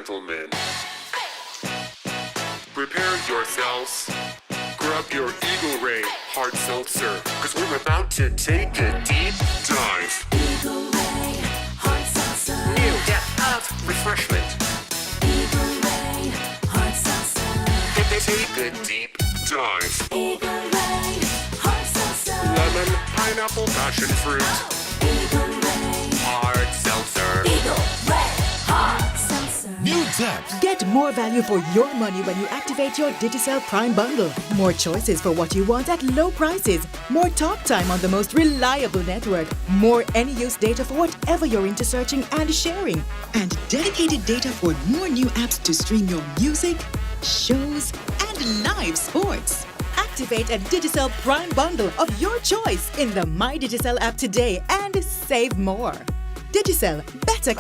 gentlemen. Prepare yourselves. Grab your Eagle Ray hard seltzer, cause we're about to take a deep dive. Eagle Ray hard seltzer. New depth of refreshment. Eagle Ray hard seltzer. Take a deep dive. Eagle Ray hard seltzer. Lemon, pineapple, passion fruit. Eagle Ray Hard seltzer. Eagle Ray hard seltzer. New depth. Get more value for your money when you activate your Digicel Prime bundle. More choices for what you want at low prices. More talk time on the most reliable network. More any-use data for whatever you're into searching and sharing. And dedicated data for more new apps to stream your music, shows, and live sports. Activate a Digicel Prime bundle of your choice in the My Digicel app today and save more. Digicel, better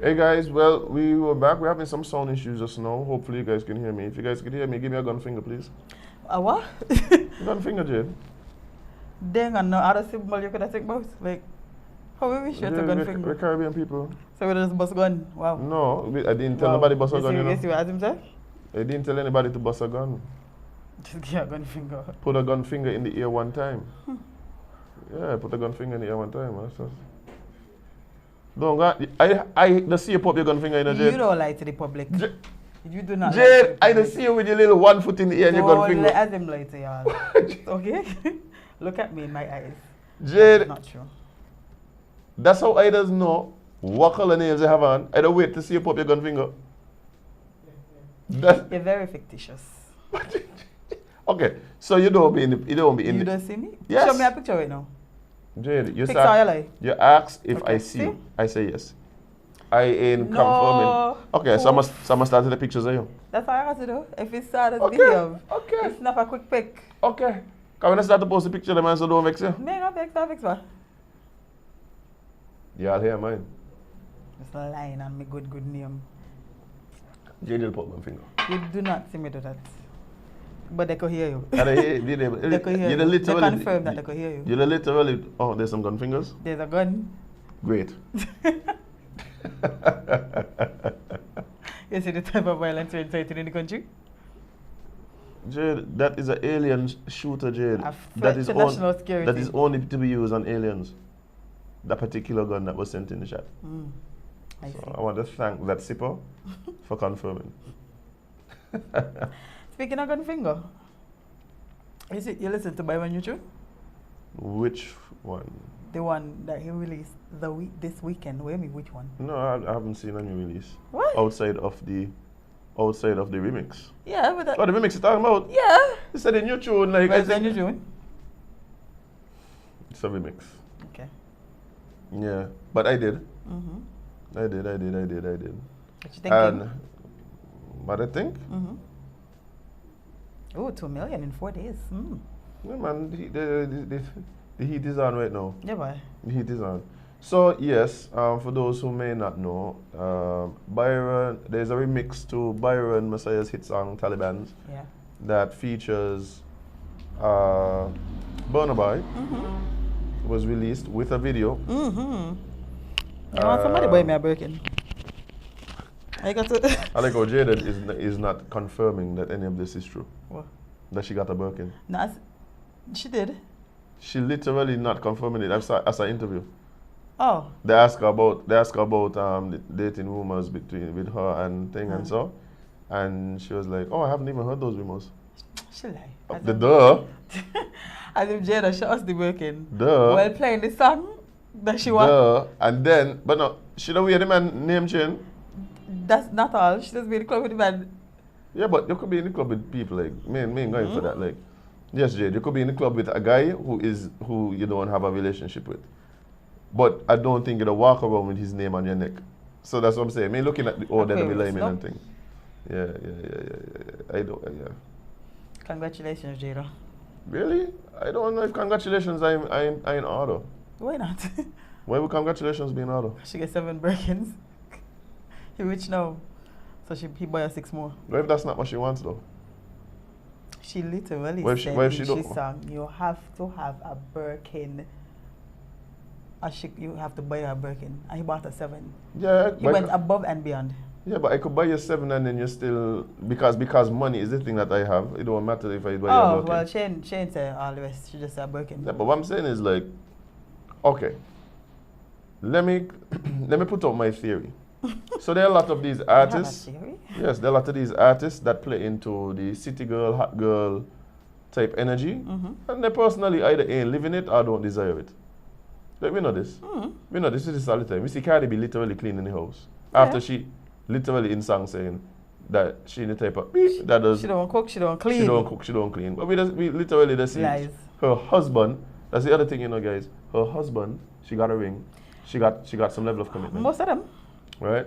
Hey guys, well, we were back. We're having some sound issues just now. Hopefully you guys can hear me. If you guys can hear me, give me a gun finger, please. A what? Gun finger, Jade. Dang, I know other symbol you could have taken both. Like, how we wish you had a gun we're finger? Caribbean people. So we just bust gun. Wow. No, I didn't tell Wow. nobody bust a gun, you You see know. what Azem said? I didn't tell anybody to bust a gun. Just give a gun finger. Put a gun finger in the ear one time. Yeah, put a gun finger in the ear one time. That's just... Don't go. I just see you pop your gun finger in the Jade. You don't lie to the public. You do not lie to Jade, the I public. just see you with your little 1 foot in the ear and your gun Don't finger. let Azem lie to y'all. Okay? Look at me in my eyes. Jade, That's not true. that's how I does know what color nails you have on. I don't wait to see you pop your gun finger. That's, You're very fictitious. okay, so you don't be in the, you don't be in You the, don't see me? Yes. Show me a picture right now. Jade, you Picture you lie. you ask if I Okay, see see? you. I say yes. I ain't No. confirming. Okay, so I must start with the pictures of you. That's what I got to do. If it's sad as Okay, behave, okay. it's not a quick pick. Okay. Can we start to post the picture of man so don't vex you? Me not vex, not vex what? Y'all hear mine. Just lying on me good name. Jade will pop my finger. You do not see me do that. But they could hear you. And They could hear you're you. literally, They confirm that they could hear you. You're literally, oh, there's some gun fingers? There's a gun. Great. You see the type of violence we're inciting in the country? Jade, that is an alien shooter, Jade. A threat to national security. That is only to be used on aliens. That particular gun that was sent in the chat. I see. So I want to thank that sipper for confirming. Speaking of gun finger, you listen to By One YouTube? Which one? The one that he released this weekend. Wait a minute, which one? No, I haven't seen any release. What? Outside of the remix. Yeah, but that, Oh, the remix you're talking about? yeah. He said a new tune, like Where's I the think new tune? it's a remix. Okay. Yeah, but I did. Mm-hmm. I did. What you thinking? And what I think? Mm-hmm. Oh, 2 million in 4 days. Yeah, man, the heat is on right now. Yeah, boy. The heat is on. So yes, for those who may not know, Byron, there's a remix to Byron Messiah's hit song Taliban's Yeah. that features Burna Boy. Was released with a video. You want somebody buy me a Birkin? I got to. I like how Jade is not confirming that any of this is true. What? That she got a Birkin. No, she did. She literally not confirming it as an interview. Oh. They ask her about the dating rumors with her and thing and so, and she was like, "Oh, I haven't even heard those rumors." She lie. The duh, As if Jada shot us the Birkin. duh, While playing the song that she want. duh, and then but no, she don't wear the man name chain. That's not all. She just be in the club with the man. Yeah, but you could be in the club with people like me ain't going for that. Like, yes, Jade, you could be in the club with a guy who you don't have a relationship with. But I don't think you'd walk around with his name on your neck. So that's what I'm saying. Me looking at the order that we line in and thing. Yeah. I don't, yeah. Congratulations, Jada. Really? I don't know if congratulations are in order. Why not? Why would congratulations be in order? She get 7 Birkins. He rich now. So he buy her 6 more. What if that's not what she wants though? She literally What if said what if in she she don't- song, you have to have a Birkin. You have to buy her a Birkin. And he bought her 7. Yeah, He went above and beyond. yeah, but I could buy you 7 and then you're still because money is the thing that I have. It don't matter if I buy you a Oh, Birkin. well, she ain't say all the rest. She just said Birkin. Yeah, but what I'm saying is like, okay, let me put out my theory. So there are a lot of these artists. You have a theory? Yes, there are a lot of these artists that play into the city girl, hot girl type energy, and they personally either ain't living it or don't desire it. Like, we know this. We know this all the time. We see Cardi B literally cleaning the house after she literally in song saying that she in the type of beep that does. She don't cook, she don't clean. She don't cook, she don't clean. But we literally just see Lies. her husband. That's the other thing, you know, guys. Her husband, she got a ring. She got some level of commitment. Most of them. Right?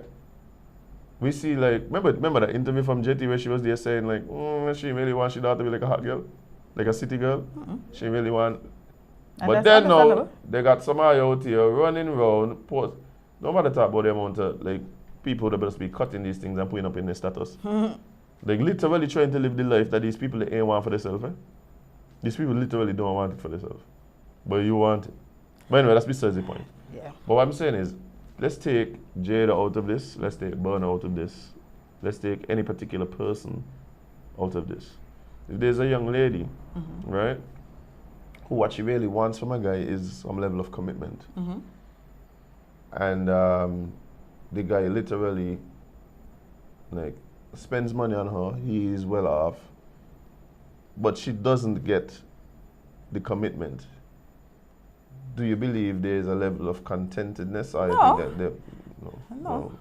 We see like remember that interview from Jetty where she was there saying like she really wants she daughter to be like a hot girl, like a city girl. She really want. And But that's then now understandable. they got somebody out here running around. No matter talk about the amount of like people that must be cutting these things and putting up in their status. Like literally trying to live the life that these people they ain't want for themselves. These people literally don't want it for themselves. But you want it. But anyway, that's besides the point. Yeah. But what I'm saying is, let's take Jade out of this. Let's take Burner out of this. Let's take any particular person out of this. If there's a young lady, right, who what she really wants from a guy is some level of commitment. And the guy literally, like, spends money on her. He is well off. But she doesn't get the commitment. Do you believe there is a level of contentedness? Or No. you think that No.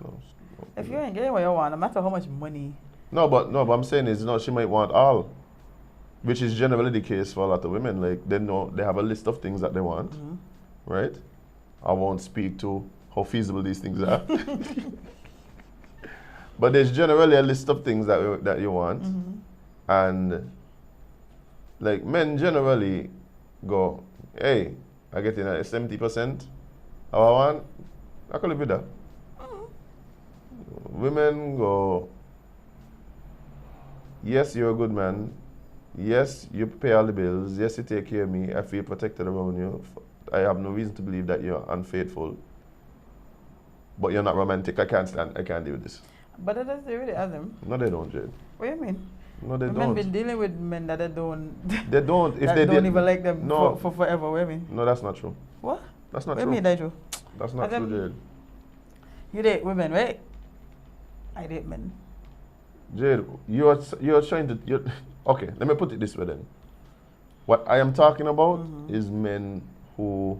If you ain't getting what you want, no matter how much money. No, but I'm saying is, she might want all, which is generally the case for a lot of women. Like they have a list of things that they want, right? I won't speak to how feasible these things are, but there's generally a list of things that you want, and like men generally go, hey, I get in at 70%. How I want, I can live with that. Women go, yes, you're a good man. Yes, you pay all the bills. Yes, you take care of me. I feel protected around you. I have no reason to believe that you're unfaithful. But you're not romantic. I can't deal with this. But that doesn't really Azem. No, they don't, Jade. What do you mean? No, they Women don't. been dealing with men that they don't. They don't. If that they don't did, even like them no. for forever. What do you mean? No, that's not true. What? That's not What do true. you mean that true? That's not Azem, true, Jade. You date women, right? I date men. Jade, you're trying to. Okay, let me put it this way then. What I am talking about is men who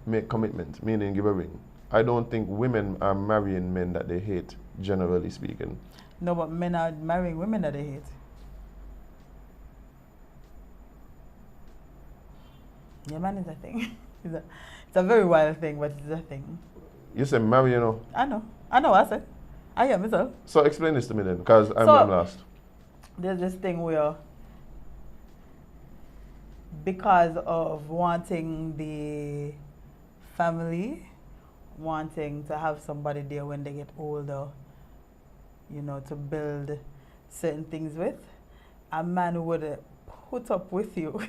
make commitment, meaning give a ring. I don't think women are marrying men that they hate, generally speaking. No, but men are marrying women that they hate. Yeah, man, is a thing. It's a very wild thing, but it's a thing. You say marry, you know. I know, I said. I am myself. So explain this to me then, because I'm lost. There's this thing where, because of wanting the family, wanting to have somebody there when they get older, to build certain things with, a man would put up with you.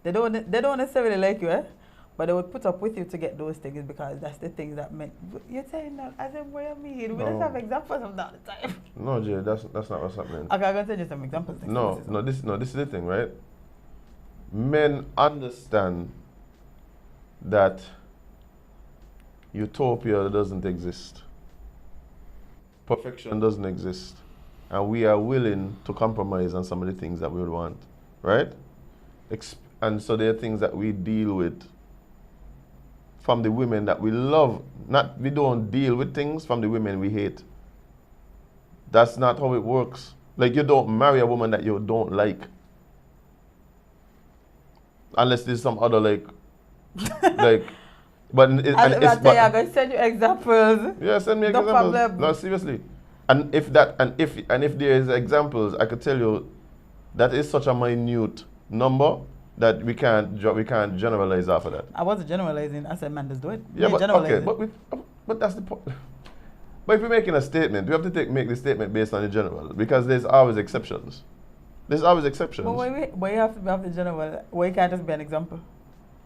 They don't necessarily like you, but they would put up with you to get those things because that's the things that meant. You're saying that as in what you mean? We just have examples of that all the time. No, Jay, that's not what's happening. Okay, I'm gonna tell you some examples. This is the thing, right? Men understand that utopia doesn't exist. Perfection doesn't exist. And we are willing to compromise on some of the things that we would want, right? And so there are things that we deal with from the women that we love. We don't deal with things from the women we hate. That's not how it works. Like, you don't marry a woman that you don't like. Unless there's some other but I'm going to send you examples. Yeah, send me No examples. problem. No, seriously. And if there is examples, I could tell you that is such a minute number that we can't generalize off of that. I wasn't generalizing. I said, man, just do it. Yeah, but okay, generalizing. but that's the point. But if we're making a statement, we have to make the statement based on the general, because there's always exceptions. There's always exceptions. But why you have to have the general? Why you can't just be an example?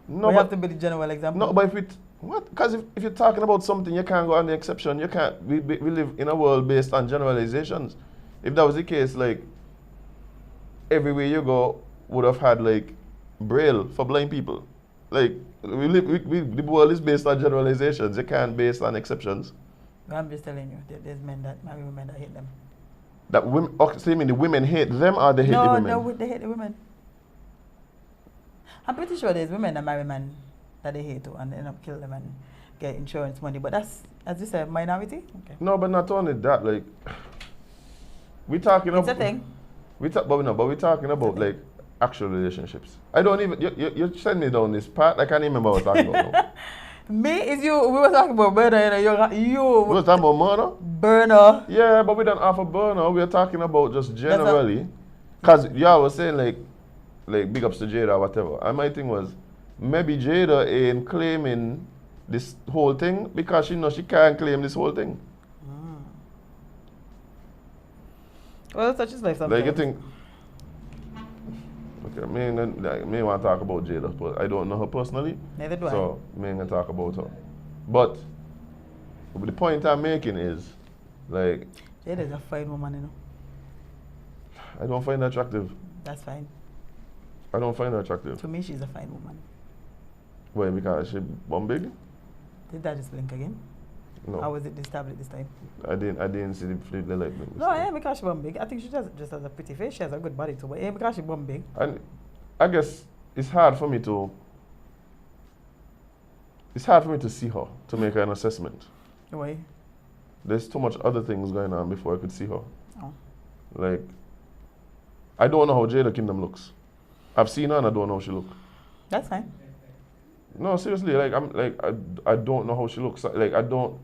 No, you but have to be the general example. no, but because if you're talking about something, you can't go on the exception. You can't. We live in a world based on generalizations. If that was the case, like, everywhere you go would have had like braille for blind people. Like, the world is based on generalizations. You can't base on exceptions. I'm just telling you, there's men that marry women that hate them. That women. Okay, so you mean the women hate them or they hate the women? No, they hate the women. I'm pretty sure there's women that marry men that they hate too and end up kill them and get insurance money. But that's, as you said, minority. Okay. No, but not only that. Like, we're talking about. It's a thing. We're talking about like actual relationships. I don't even. You send me down this path. I can't even remember what we're talking about now. Me is you. We were talking about burner. You. We were talking about murder. Burner. Yeah, but we don't offer burner. We are talking about just generally. Because y'all was saying like big ups to Jada or whatever. And my thing was, maybe Jada ain't claiming this whole thing because she knows she can't claim this whole thing. Well, such is life sometimes. Like you think. Okay, me want to talk about Jade, but I don't know her personally. Neither do I. So me ain't gonna talk about her. But the point I'm making is, like, Jade is a fine woman, you know. I don't find her attractive. That's fine. I don't find her attractive. To me, she's a fine woman. Why? Because she bum big? Did that just blink again? No. Or was it this tablet this time? I didn't see the light. No, yeah, because she bum big. I think she just has a pretty face. She has a good body too. But yeah, because she bum big. And I guess it's hard for me to see her, to make an assessment. Why? There's too much other things going on before I could see her. Oh. Like, I don't know how Jada Kingdom looks. I've seen her and I don't know how she looks. That's fine. No, seriously, like I don't know how she looks. Like I don't.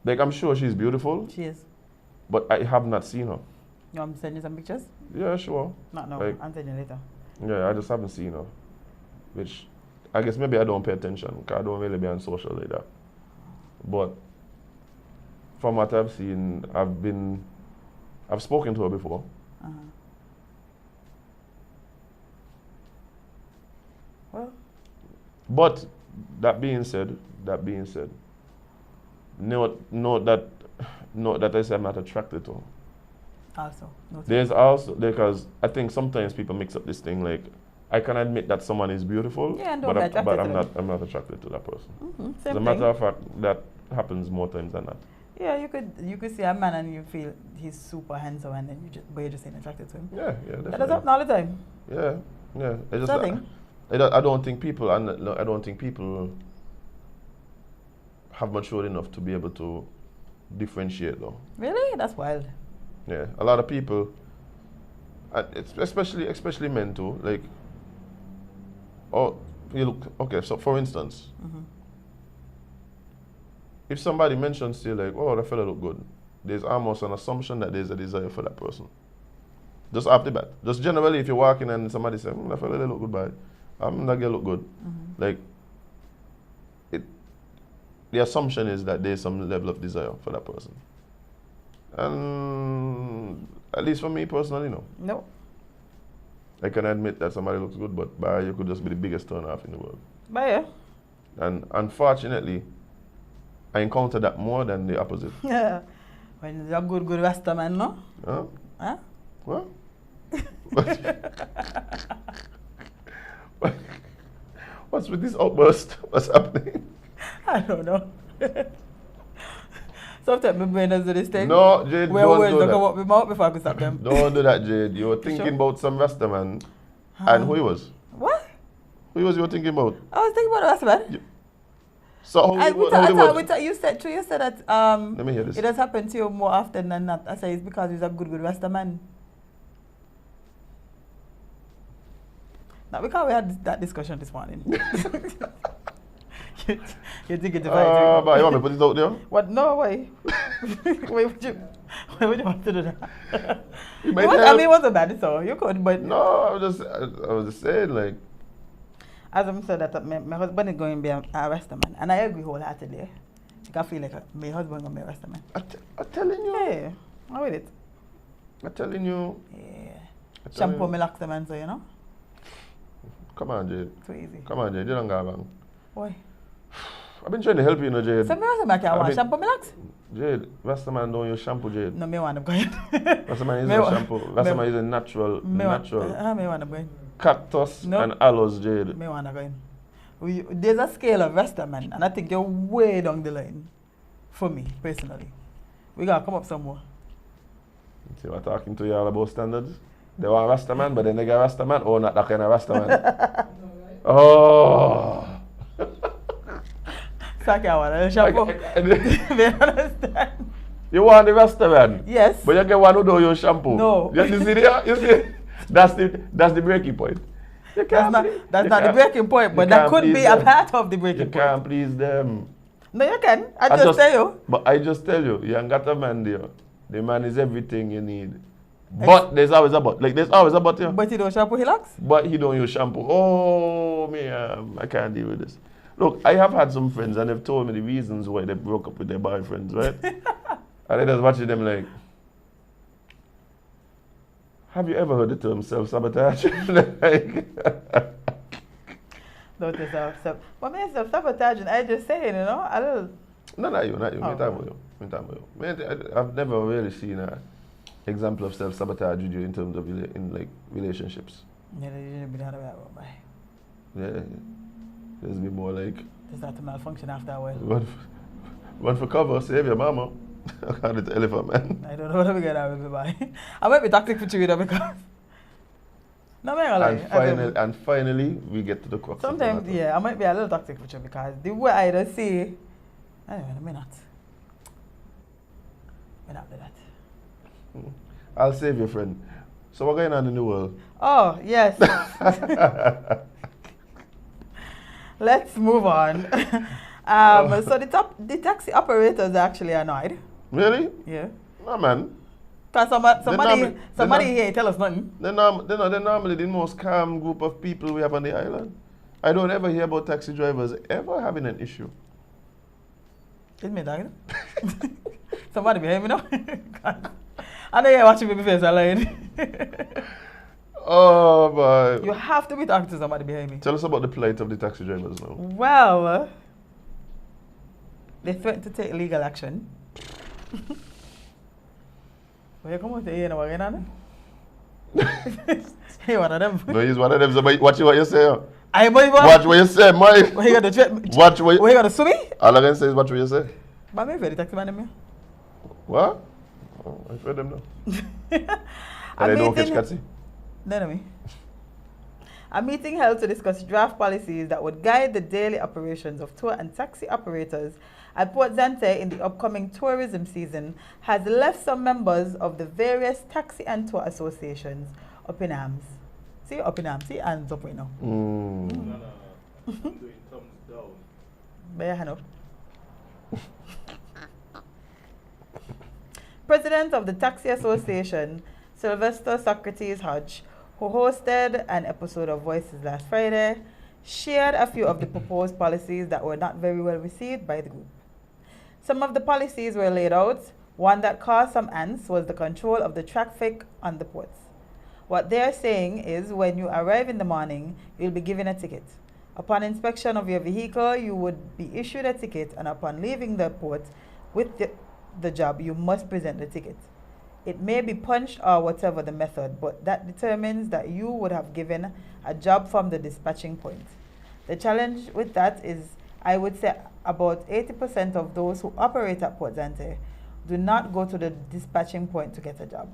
Like I'm sure she's beautiful, She is. but I have not seen her. You want me to send you some pictures? Yeah, sure. No, Like- I'll send you later. Yeah, I just haven't seen her. Which I guess maybe I don't pay attention because I don't really be on social like that. But from what I've seen, I've spoken to her before. Uh-huh. Well, But that being said, note that I say I'm not attracted to her. also. No, There's also, because I think sometimes people mix up this thing, like, I can admit that someone is beautiful, Yeah, and don't but, be attracted to them. I'm not attracted to that person. Same As a thing. matter of fact, that happens more times than not. Yeah, you could see a man and you feel he's super handsome and then you're just ain't attracted to him. Yeah, That does definitely. happen all the time. Yeah. I just, Nothing. I don't think people, I don't think people have matured enough to be able to differentiate though. Really? That's wild. Yeah, a lot of people, especially men too. Like, oh, you look okay. So, for instance, if somebody mentions to you like, "Oh, that fella look good," there's almost an assumption that there's a desire for that person. Just off the bat. Just generally, if you're walking and somebody says, "That fella they look good," by, that girl look good. Like, the assumption is that there's some level of desire for that person. And at least for me personally, no. No. I can admit that somebody looks good, but you could just be the biggest turn off in the world. But yeah. And unfortunately, I encounter that more than the opposite. Yeah. When you're a good Rasta man, no? Huh? Huh? What? What's with this outburst? What's happening? I don't know. Sometimes my brain does do this thing. No, Jade, Where don't words do don't come that. up with my mouth before I can stop them. Don't do that, Jade. You were thinking sure? about some Rasta man. And who he was? What? Who was you were thinking about? I was thinking about the Rasta man. So how You said that Let me hear this. it has happened to you more often than not. I say it's because he's a good Rasta man. Now because we had that discussion this morning. you think it's But you want me to put it out there? What? No, why? why would you want to do that? You might I help. mean, it wasn't bad, so you could, but No, I was just saying, like, as I'm saying that my husband is going to be a Rasta man, and I agree wholeheartedly. Like, I feel like my husband is going to be a Rasta man. I'm telling you. Yeah, I'm with it. I'm telling you. Yeah. I'm telling Shampoo you. me locks the man, so you know. Come on, Jade. Too easy. Come on, Jade. You don't go wrong. Why? I've been trying to help you, Jade. So me Rasta man can't I wash mean- shampoo me locks? Jade, Rastaman don't use shampoo, Jade. No, me want to go in. Rastaman is Me a wa- shampoo. Rastaman is a natural Me want to go in. cactus No. and aloes, Jade. Me want to go in. There's a scale of Rasta man, and I think you're way down the line. For me, personally. We got to come up some more. See, we're talking to you all about standards. They want Rastaman, but then they got Rastaman. Oh, not that kind of Rastaman. Oh. So I can't want a shampoo. Me understand. You want the Rastaman? Yes. But you get one who don't use shampoo. No. You see there? You see? That's the breaking point. You That's not you the can't- breaking point, but you that can't could please be a them. part of the You breaking point. can't please them. No, you can. I just tell you. But I just tell you, you ain't got a man there. The man is everything you need. But there's always a but. Like there's always a but here. But you don't shampoo he locks? But he don't use shampoo. Oh, me, I can't deal with this. Look, I have had some friends and they've told me the reasons why they broke up with their boyfriends, right? And I just watching them like, have you ever heard the term self-sabotage? Like, Don't yourself. But me self-sabotaging, I just saying, you know, a little. no, not you. Oh. Me talking about you. Me talking about you. I've never really seen an example of self-sabotage with you in terms of relationships. Yeah, you be that way about bye. Yeah. There's be more like They start to malfunction after a while. one for cover, save your mama. I call it elephant man. I don't know what I'm gonna with me bye. I might be toxic for you though because. No, I'm not lie. And finally, we get to the crux. of the Sometimes, matter. yeah, I might be a little toxic with you because the way I just see. Anyway, I may not. I may not do that. I'll save your friend. So what's going on in the world? Oh, yes. Let's move on. So the taxi operators are actually annoyed. Really? Yeah. No, man. Because somebody here tell us nothing. They're normally the most calm group of people we have on the island. I don't ever hear about taxi drivers ever having an issue. It's me, dog. Somebody behind me now. I know you're watching me face, I lied. Oh, boy. You have to be talking to somebody behind me. Tell us about the plight of the taxi drivers now. Well, they threatened to take legal action. Where you come out here, you know what going on? Hey, one of them. No, he's one of them. So watch what you say. I boy, Watch what you say, Mike. What you got to Watch what What you got to sue me? All I can say is watch what you say. But I'm very taxi man in me. What? Oh, I heard them now. And A I don't catch meeting- Cathy. None of me. A meeting held to discuss draft policies that would guide the daily operations of tour and taxi operators at Port Zante in the upcoming tourism season has left some members of the various taxi and tour associations up in arms. See, up in arms. See, hands up right now. Mm. I'm doing thumbs down. Bear your hand up. President of the Taxi Association, Sylvester Socrates Hodge, who hosted an episode of Voices last Friday, shared a few of the proposed policies that were not very well received by the group. Some of the policies were laid out. One that caused some angst was the control of the traffic on the ports. What they're saying is when you arrive in the morning, you'll be given a ticket. Upon inspection of your vehicle, you would be issued a ticket, and upon leaving the port with the job, you must present the ticket. It may be punched or whatever the method, but that determines that you would have given a job from the dispatching point. The challenge with that is, I would say about 80% of those who operate at Port Zante do not go to the dispatching point to get a job.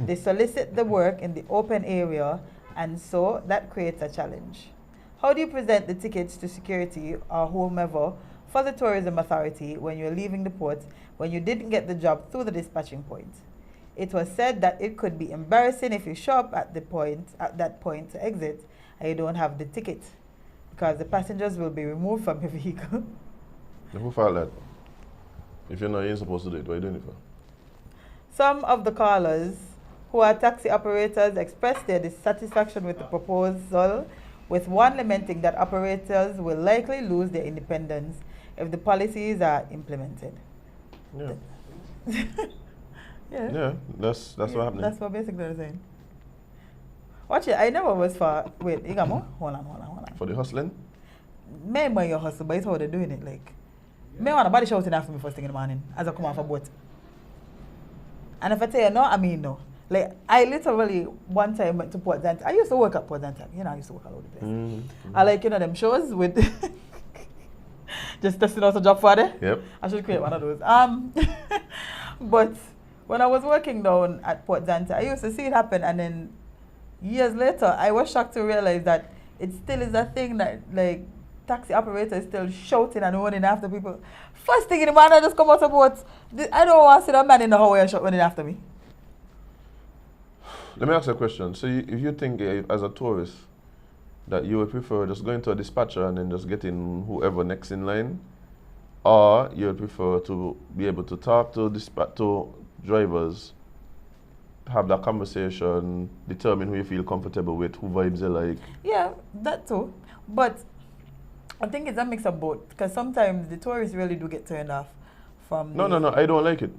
They solicit the work in the open area, and so that creates a challenge. How do you present the tickets to security or whomever for the tourism authority when you're leaving the port when you didn't get the job through the dispatching point? It was said that it could be embarrassing if you show up at that point to exit and you don't have the ticket, because the passengers will be removed from your vehicle. Who filed that? If you ain't supposed to do it, what are you doing it for? Some of the callers who are taxi operators expressed their dissatisfaction with the proposal, with one lamenting that operators will likely lose their independence if the policies are implemented. Yeah. Yeah. Yeah, that's what happening. That's what basically they're saying. Watch it, I never was for, wait, you got more? Hold on. For the hustling? Me when you hustle, but it's how they're doing it, like. Me want a body shouting after me first thing in the morning as I come off a boat. And if I tell you no, I mean no. Like, I literally one time went to Port Zante. I used to work at Port Zante. You know, I used to work all over the place. Mm-hmm. I like, you know, them shows with just testing out a job for it. Yep. I should create one of those. But when I was working down at Port Zante, I used to see it happen, and then years later, I was shocked to realize that it still is a thing that, like, taxi operators still shouting and running after people. First thing in the morning, I just come out of boat. I don't want to see that man in the hallway running after me. Let me ask you a question. So if you think as a tourist that you would prefer just going to a dispatcher and then just getting whoever next in line, or you would prefer to be able to talk to drivers, have that conversation, determine who you feel comfortable with, who vibes you like. Yeah, that too. But I think it's a mix of both because sometimes the tourists really do get turned off from. No, the, no, no. I don't like it.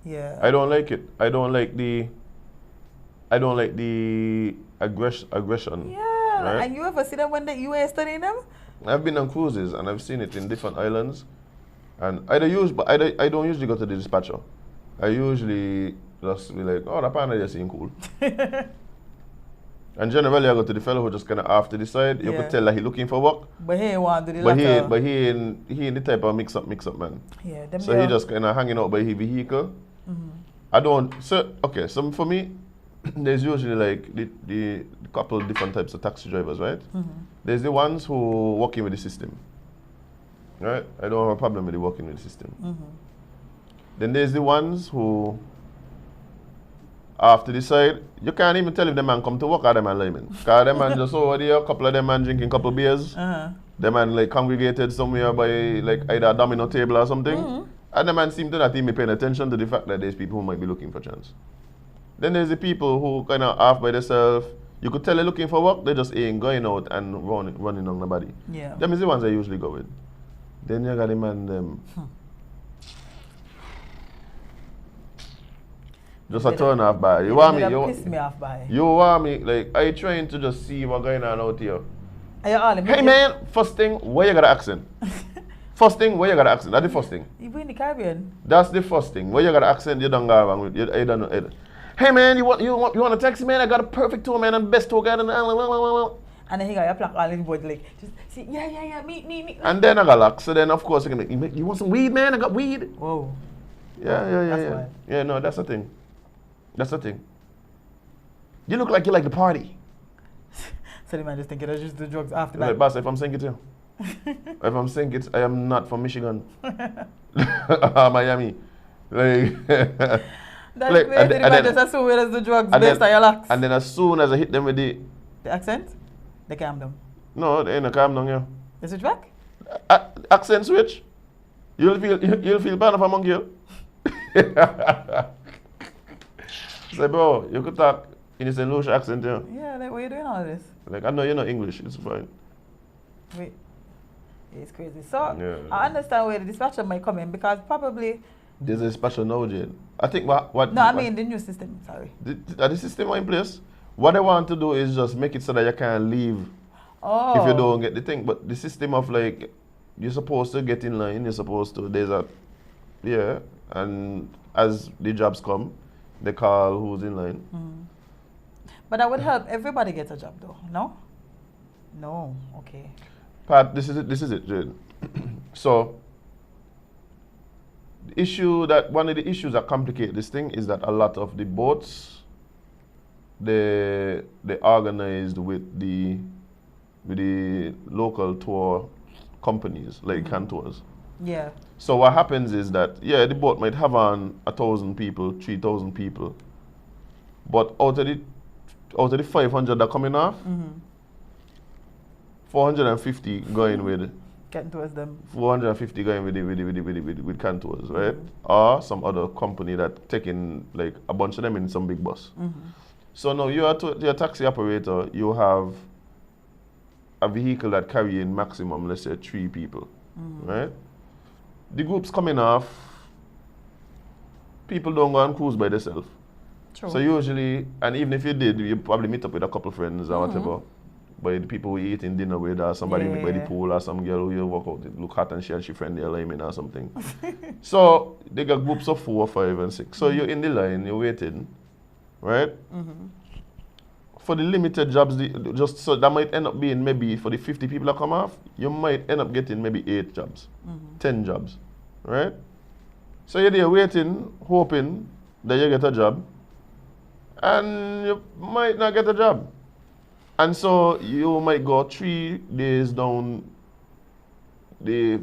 Yeah. I don't like it. I don't like the aggression. Yeah. Right? And you ever see them when you were studying them? I've been on cruises and I've seen it in different islands, and I don't usually go to the dispatcher. I usually just be like, oh, that partner just seem cool. And generally, I go to the fellow who just kind of off to the side. You Yeah. could tell that he looking for work, But he ain't want to do the but latter. he ain't the type of mix up man. Yeah. Them So he just kind of hanging out by his vehicle. I don't. So okay. So for me, there's usually like the couple different types of taxi drivers, right? There's the ones who working with the system, right? I don't have a problem with the working with the system. Then there's the ones who, after the side, you can't even tell if the man come to work or the man lying. Because the man just over there, a couple of them man drinking a couple of beers. The man like congregated somewhere by like either a domino table or something. And the man seem to not even paying attention to the fact that there's people who might be looking for chance. Then there's the people who kind of off by themselves. You could tell they're looking for work, they just ain't going out and running on nobody. Yeah. Them is the ones I usually go with. Then you got the man them. Just a turn off by. You want me? piss me off by. You want me? Like I trying to just see what's going on out here. Are you all Hey man, first thing, where you got an accent? First thing, where you got an accent? That's the first thing. You in the Caribbean? That's the first thing. Where you got an accent, you don't go wrong with. You don't know. Hey man, you want a taxi, man? I got a perfect tour, man. I'm best tour guide in the island. And then he got your plaque all in board like, just see, yeah, me. And then I got locked. So then of course you can make, you want some weed, man? I got weed. Whoa. Yeah. wild. Yeah, no, that's the thing. That's the thing. You look like you like the party. So the man just thinking, I just do drugs after Like, that. boss, if I'm saying it here. If I'm saying it, I am not from Michigan. Miami. Like That's like, crazy. The man just assume it as the drugs based on your locks. and then as soon as I hit them with the accent, they calm down. no, they ain't a calm down here. They switch back? Accent switch. You'll feel bad if I'm on you. Say, bro, you could talk in a St. Lucia accent here. Yeah, like, why you doing all this? Like, I know you know English, it's fine. Wait. It's crazy. So, Yeah. I understand where the dispatcher might come in because probably... There's a special now, Jade. I think what No, I mean the new system, sorry. the system are in place. What I want to do is just make it so that you can't leave Oh. if you don't get the thing. But the system of like, you're supposed to get in line, you're supposed to, there's a, yeah, and as the jobs come, they call who's in line. But that would help everybody get a job though, no? No, okay. Pat, this is it, Jade. So, one of the issues that complicate this thing is that a lot of the boats, they organized with the local tour companies, like Cantours. Yeah. So what happens is that, yeah, the boat might have on 1,000 people, 3,000 people, but out of the 500 that coming off, 450 going with Getting towards them. 450 going with Cantours, right? Or some other company that taking like a bunch of them in some big bus. So now you're a taxi operator, you have a vehicle that carrying maximum, let's say 3 people, right? The group's coming off, people don't go on cruise by themselves. True. So usually, and even if you did, you probably meet up with a couple of friends or whatever. By the people we eating dinner with, or somebody meet by the Yeah. pool, or some girl who you walk out, look hot and she friend they're liming or something. So they got groups of 4, 5, and 6. So you're in the line, you're waiting, right? For the limited jobs, just so that might end up being maybe for the 50 people that come off, you might end up getting maybe 8 jobs, 10 jobs, right? So you're there waiting, hoping that you get a job, and you might not get a job. And so you might go 3 days down the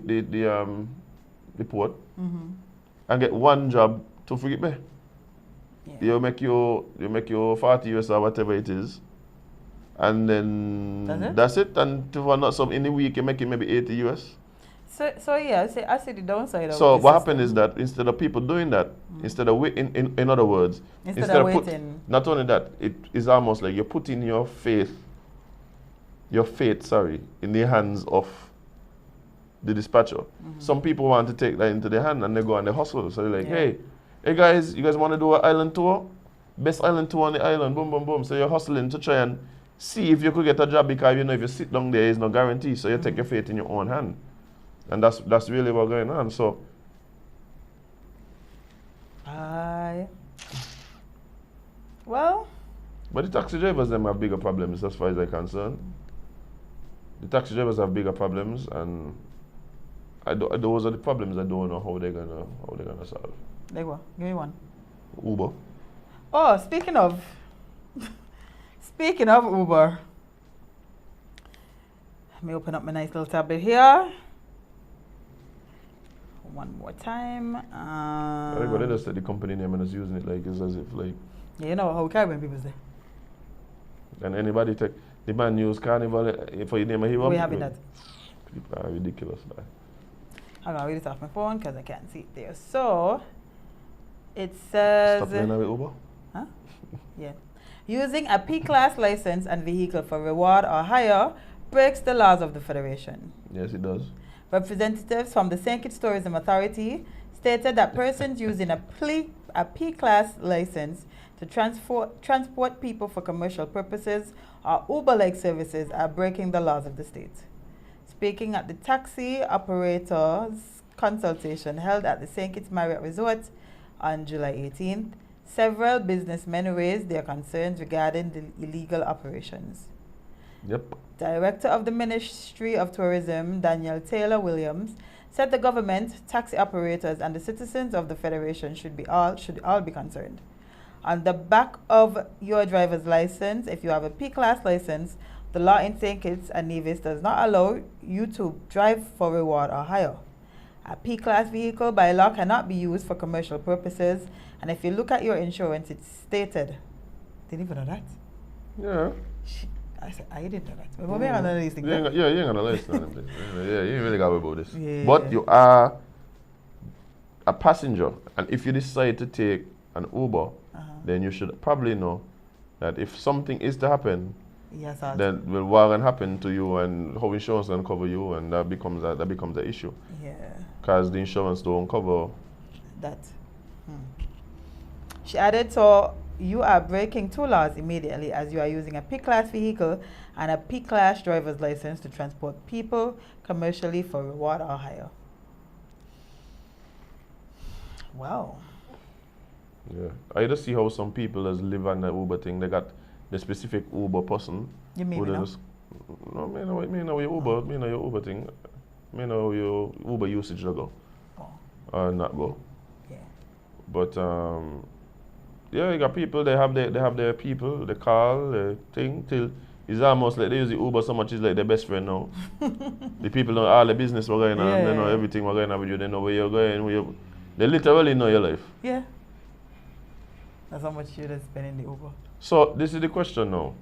port and get 1 job to forget me. Yeah. You make your 40 US or whatever it is, and then that's it. And for not some in the week you make it maybe 80 US. So yeah, I see the downside of So the what system. happened is that instead of people doing that, instead of in other words, Instead of waiting. not only that, it is almost like you're putting your faith, in the hands of the dispatcher. Some people want to take that into their hand and they go and they hustle. So they're like, Yeah. hey guys, you guys want to do an island tour? Best island tour on the island, boom, boom, boom. So you're hustling to try and see if you could get a job because you know if you sit down there, it's no guarantee. So you take your fate in your own hand. And that's really what's going on. So Well, but the taxi drivers them have bigger problems as far as I'm concerned. The taxi drivers have bigger problems, and those are the problems I don't know how they're gonna solve. there you go. Give me one. Uber. Oh, speaking of Uber, let me open up my nice little tablet here. One more time. I think what they just said the company name and just using it like it's as if like. Yeah, you know how Caribbean people say. And anybody take the man use Carnival for your name and hero. We having that. People are ridiculous, man. I'm gonna read it off my phone because I can't see it there. So it says. Stop playing with Uber. Huh? Yeah. Using a P-class license and vehicle for reward or hire breaks the laws of the Federation. Yes, it does. Representatives from the St. Kitts Tourism Authority stated that persons using a P-class license to transport people for commercial purposes or Uber-like services are breaking the laws of the state. Speaking at the taxi operators consultation held at the St. Kitts Marriott Resort on July 18th, several businessmen raised their concerns regarding the illegal operations. Yep. Director of the Ministry of Tourism, Daniel Taylor Williams, said the government, taxi operators, and the citizens of the Federation should all be concerned. On the back of your driver's license, if you have a P-class license, the law in St. Kitts and Nevis does not allow you to drive for reward or hire. A P-class vehicle by law cannot be used for commercial purposes, and if you look at your insurance, it's stated. Didn't even know that. Yeah. I said, I didn't know that. But maybe I'm not listening. You ain't gonna listen to them. Yeah, you ain't really got about this. Yeah. But you are a passenger, and if you decide to take an Uber, then you should probably know that if something is to happen, Yes, then what can happen to you and how insurance can cover you, and that becomes the issue. yeah, Because the insurance don't cover. that. She added, so you are breaking two laws immediately as you are using a P-class vehicle and a P-class driver's license to transport people commercially for reward or hire. Wow. Yeah, I just see how some people just live on the Uber thing. They got the specific Uber person. You mean who me they now? just- No, me know your Uber. Me know your Uber thing. Me know your Uber usage will go Oh, or not go. yeah. But yeah, you got people. They have their people. They call the thing till it's almost like they use the Uber so much. It's like their best friend now. The people know all the business we're going on. Yeah. They know everything we're going on with you. They know where you're going. They literally know your life. Yeah. That's how much you just spend in the Uber. So this is the question now.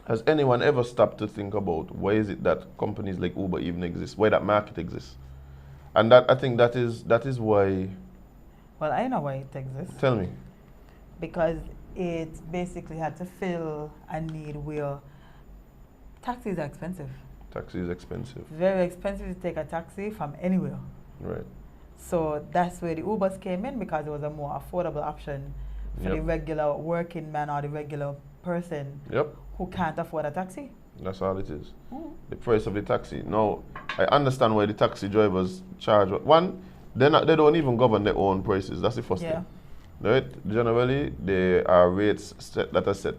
Has anyone ever stopped to think about why is it that companies like Uber even exist? Why that market exists? And I think that is why. Well, I know why it exists. Tell me. Because it basically had to fill a need where taxis are expensive. Taxi is expensive, Very expensive to take a taxi from anywhere. right? So that's where the Ubers came in, because it was a more affordable option for the Yep. regular working man or the regular person Yep, who can't afford a taxi. that's all it is. The price of the taxi. Now, I understand why the taxi drivers charge. One, they don't even govern their own prices. That's the first Yeah. thing. Right? Generally, there are rates that are set.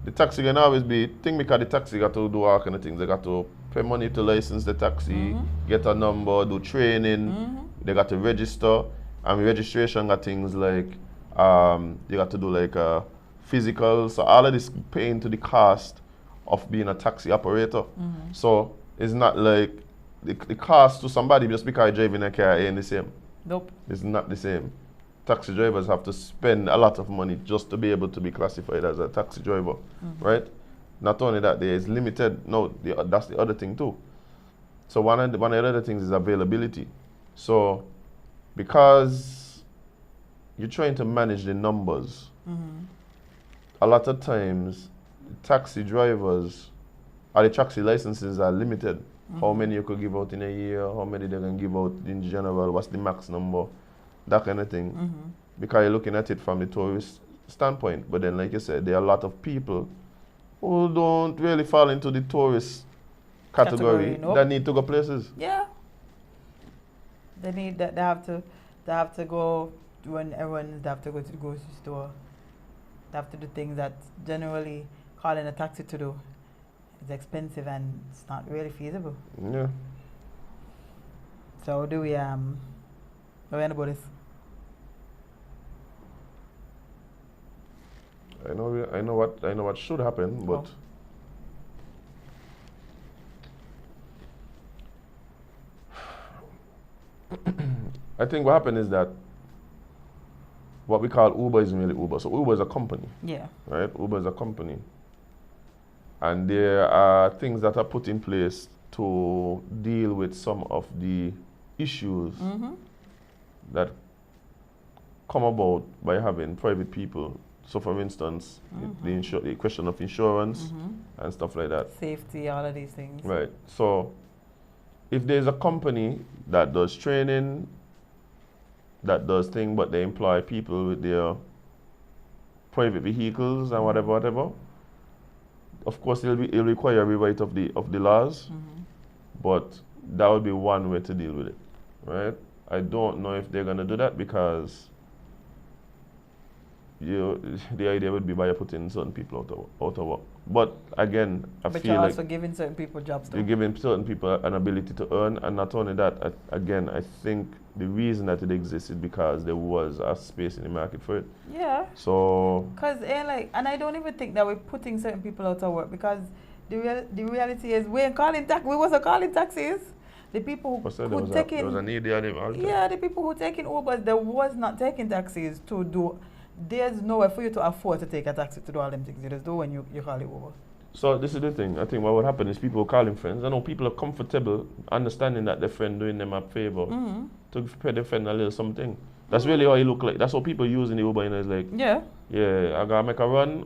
The taxi can always be thing because the taxi got to do all kind of things. They got to pay money to license the taxi, get a number, do training. They got to register, and registration got things like you got to do like physical. So all of this pay into the cost of being a taxi operator. So it's not like the cost to somebody just because driving a car ain't the same. Nope. It's not the same. Taxi drivers have to spend a lot of money just to be able to be classified as a taxi driver, right? Not only that, there is limited. No, that's the other thing too. So one of the other things is availability. So because you're trying to manage the numbers, a lot of times the taxi drivers or the taxi licenses are limited. how many you could give out in a year, how many they can give out in general, what's the max number, that kind of thing. Because you're looking at it from the tourist standpoint. But then, like you said, there are a lot of people who don't really fall into the tourist category Nope. that need to go places. Yeah. They need that. They have to go when everyone. They have to go to the grocery store. They have to do things that generally calling a taxi to do is expensive and it's not really feasible. Yeah. So do we what do we end about this? I know what should happen, but I think what happened is that what we call Uber isn't really Uber. So Uber is a company, Yeah. right? Uber is a company. And there are things that are put in place to deal with some of the issues that come about by having private people. So for instance, the question of insurance and stuff like that. Safety, all of these things. Right. So if there's a company that does training, that does things, but they employ people with their private vehicles and whatever, of course it'll require a rewrite of the laws, but that would be one way to deal with it, right? I don't know if they're gonna do that because the idea would be by putting certain people out of work. But again, I But feel you're like also giving certain people jobs you're too. giving certain people an ability to earn, and not only that, again, I think the reason that it exists is because there was a space in the market for it. Yeah. So, Cause and I don't even think that we're putting certain people out of work because the reality is we wasn't calling taxis. The people I said who there was a need there all the time. yeah, the people who taking Ubers, they was not taking taxis to do. There's no way for you to afford to take a taxi to do all them things you just do when you call it Uber. So this is the thing. I think what would happen is people will call him friends. I know people are comfortable understanding that their friend doing them a favor to pay their friend a little something. That's really how he look like. That's what people use in the Uber. You know, it's like, Yeah. yeah, I gotta make a run.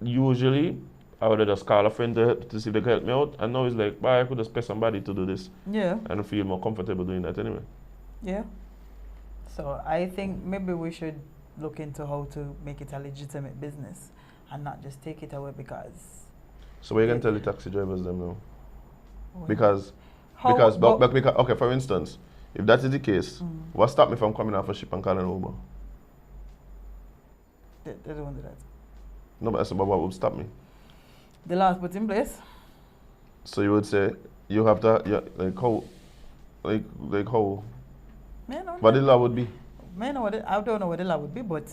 Usually, I would just call a friend to see if they can help me out. And now it's like, I could just pay somebody to do this Yeah. and feel more comfortable doing that anyway. Yeah. So I think maybe we should look into how to make it a legitimate business and not just take it away because. So what you can tell the taxi drivers them now? Well, Because how- because, but- because okay, for instance, if that is the case, what stopped me from coming off a ship and calling Uber? They don't do that. No, but I said, but what would stop me? The laws put in place. So you would say you have to, yeah, like how, like how, Man, what the law would be? I don't know what the law would be, but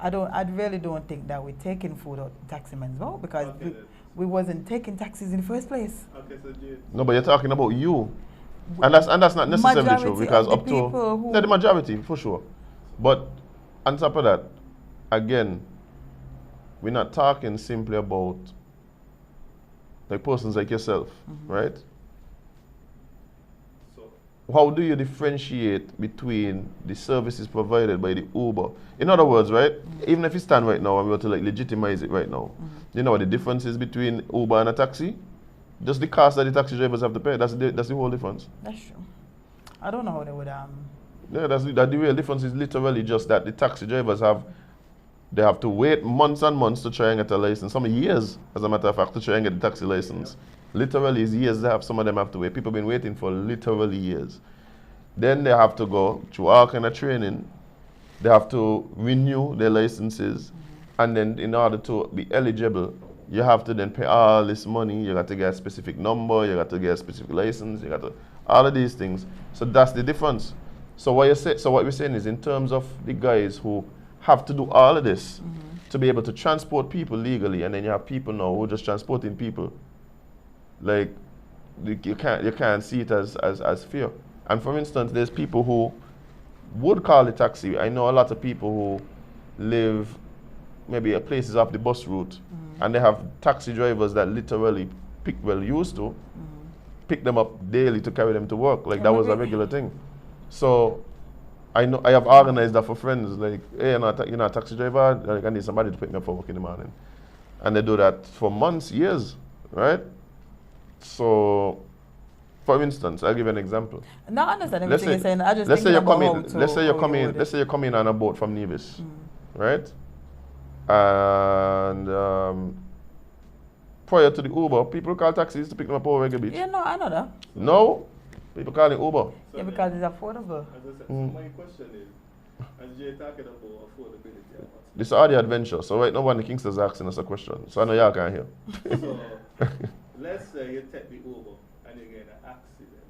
I really don't think that we're taking food out taxi men's mouth because Okay, we wasn't taking taxis in the first place. Okay, so Jade, No, but you're talking about you, and that's not necessarily true Majority because of the up to people who- yeah, the majority for sure. But on top of that, again, we're not talking simply about like persons like yourself, right? so How do you differentiate between the services provided by the Uber? In other words, right, even if you stand right now and we were to like legitimize it right now, you know what the difference is between Uber and a taxi? Just the cost that the taxi drivers have to pay. That's the whole difference. That's true. I don't know how they would Yeah, that the real difference is literally just that the taxi drivers have to wait months and months to try and get a license. Some years, as a matter of fact, to try and get the taxi license. Literally, it's years some of them have to wait. People have been waiting for literally years. Then they have to go through all kind of training. They have to renew their licenses. And then in order to be eligible, you have to then pay all this money. You got to get a specific number. You got to get a specific license. You got to all of these things. So that's the difference. So what we're saying is in terms of the guys who have to do all of this to be able to transport people legally, and then you have people now who are just transporting people. Like you can't see it as fear. And for instance, there's people who would call it taxi. I know a lot of people who live maybe at places off the bus route, and they have taxi drivers that literally used to pick them up daily to carry them to work. Like that was a regular thing. So I know I have organized that for friends. Like, hey, you're not a taxi driver. Like, I need somebody to pick me up for work in the morning, and they do that for months, years, right? So For instance, I'll give you an example. No, I understand Let's everything say, you're saying. I just let's say thinking you're about coming. how to, Let's say you're how you coming. word it. Let's say you're coming on a boat from Nevis, right? And prior to the Uber, people call taxis to pick them up over Reggae Beach. Yeah, no, I know that. No, people call it Uber. Yeah, because it's affordable. As I said, so my question is, as Jade talking about affordability, and what's- This is audio adventure. So right now, one of the Kingston's asking us a question. So I know y'all can't hear. so let's say you take the Uber and you get in an accident,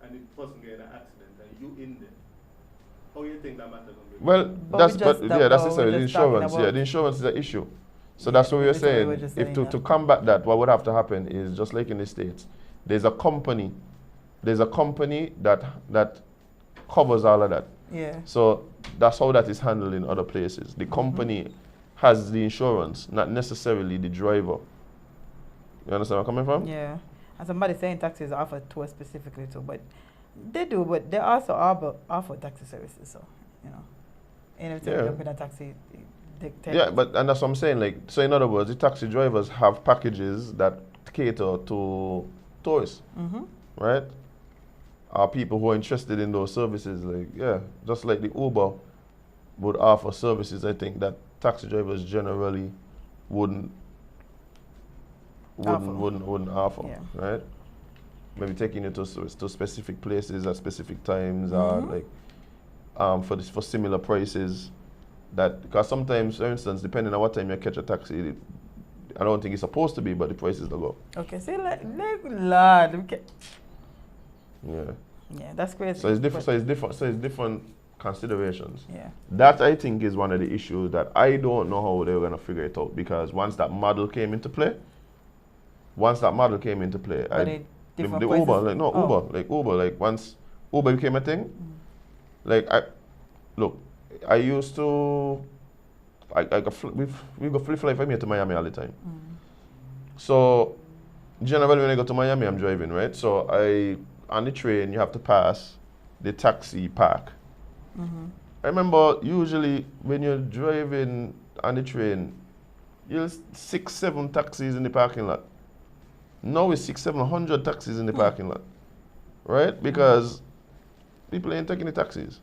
and the person get in an accident and you in there. How you think that matter gonna be? Well, But that's we but just yeah, don't that's know, necessarily we're the just talking insurance. Yeah, about- the insurance is an issue. So Yeah, that's what we were literally saying. we're just If saying to, that. to combat that, what would have to happen is just like in the States, there's a company that covers all of that. Yeah. So that's how that is handled in other places. The company has the insurance, not necessarily the driver. You understand where I'm coming from? Yeah. And somebody saying taxis offer tours specifically too, but they do, but they also offer taxi services, so, you know. And if you Yeah. jump in a taxi, they take Yeah, but and that's what I'm saying. Like, so in other words, the taxi drivers have packages that cater to tourists, right? Are people who are interested in those services, like, yeah, just like the Uber would offer services, I think that taxi drivers generally wouldn't offer, Yeah. right? Maybe taking you to specific places at specific times, or like for similar prices. That because sometimes, for instance, depending on what time you catch a taxi, I don't think it's supposed to be, but the prices will go. Okay, see, like Lord, okay. Yeah. Yeah, that's crazy. So it's different. but- So it's different considerations. Yeah. That I think is one of the issues that I don't know how they were gonna figure it out, because once that model came into play, But it the different Uber, prices? like no Oh. Uber, like once Uber became a thing, like I used to, we go fly from here to Miami all the time. So generally when I go to Miami, I'm driving, right? So on the train you have to pass the taxi park. I remember usually when you're driving on the train, you'll 6-7 taxis in the parking lot. Now it's 600-700 taxis in the parking lot, right? Because people ain't taking the taxis.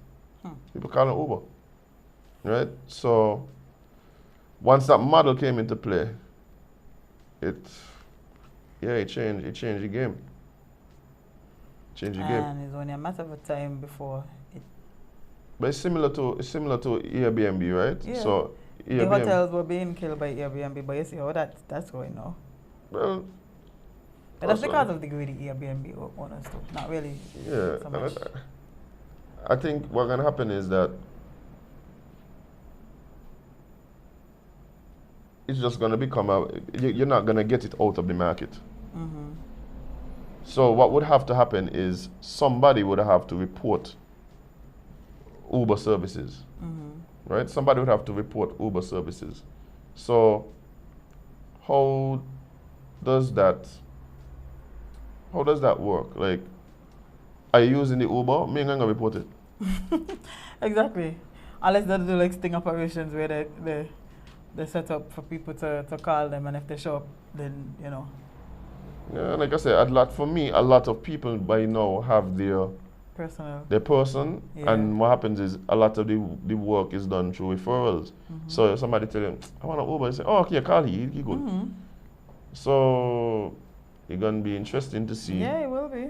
People call it Uber, right? So once that model came into play, it changed the game. Changed the game. And it's only a matter of time before it. But it's similar to Airbnb, right? Yeah. So The Airbnb, hotels were being killed by Airbnb, but you see how that's going now. well, But that's Also- because of the greedy Airbnb owners too. Not really yeah. so and much. I think what's gonna happen is that it's just gonna become you're not gonna get it out of the market. So what would have to happen is somebody would have to report Uber services, right? Somebody would have to report Uber services. So how does that work? Like, are you using the Uber? Me ain't gonna report it. Exactly. Unless they do like sting operations where they set up for people to call them, and if they show up, then, you know. Yeah, like I said, a lot of people by now have their Personal. person, Yeah. and what happens is a lot of the work is done through referrals. So if somebody tell them, I want an Uber, you say, oh, okay, call he good. So it's gonna be interesting to see. Yeah, it will be.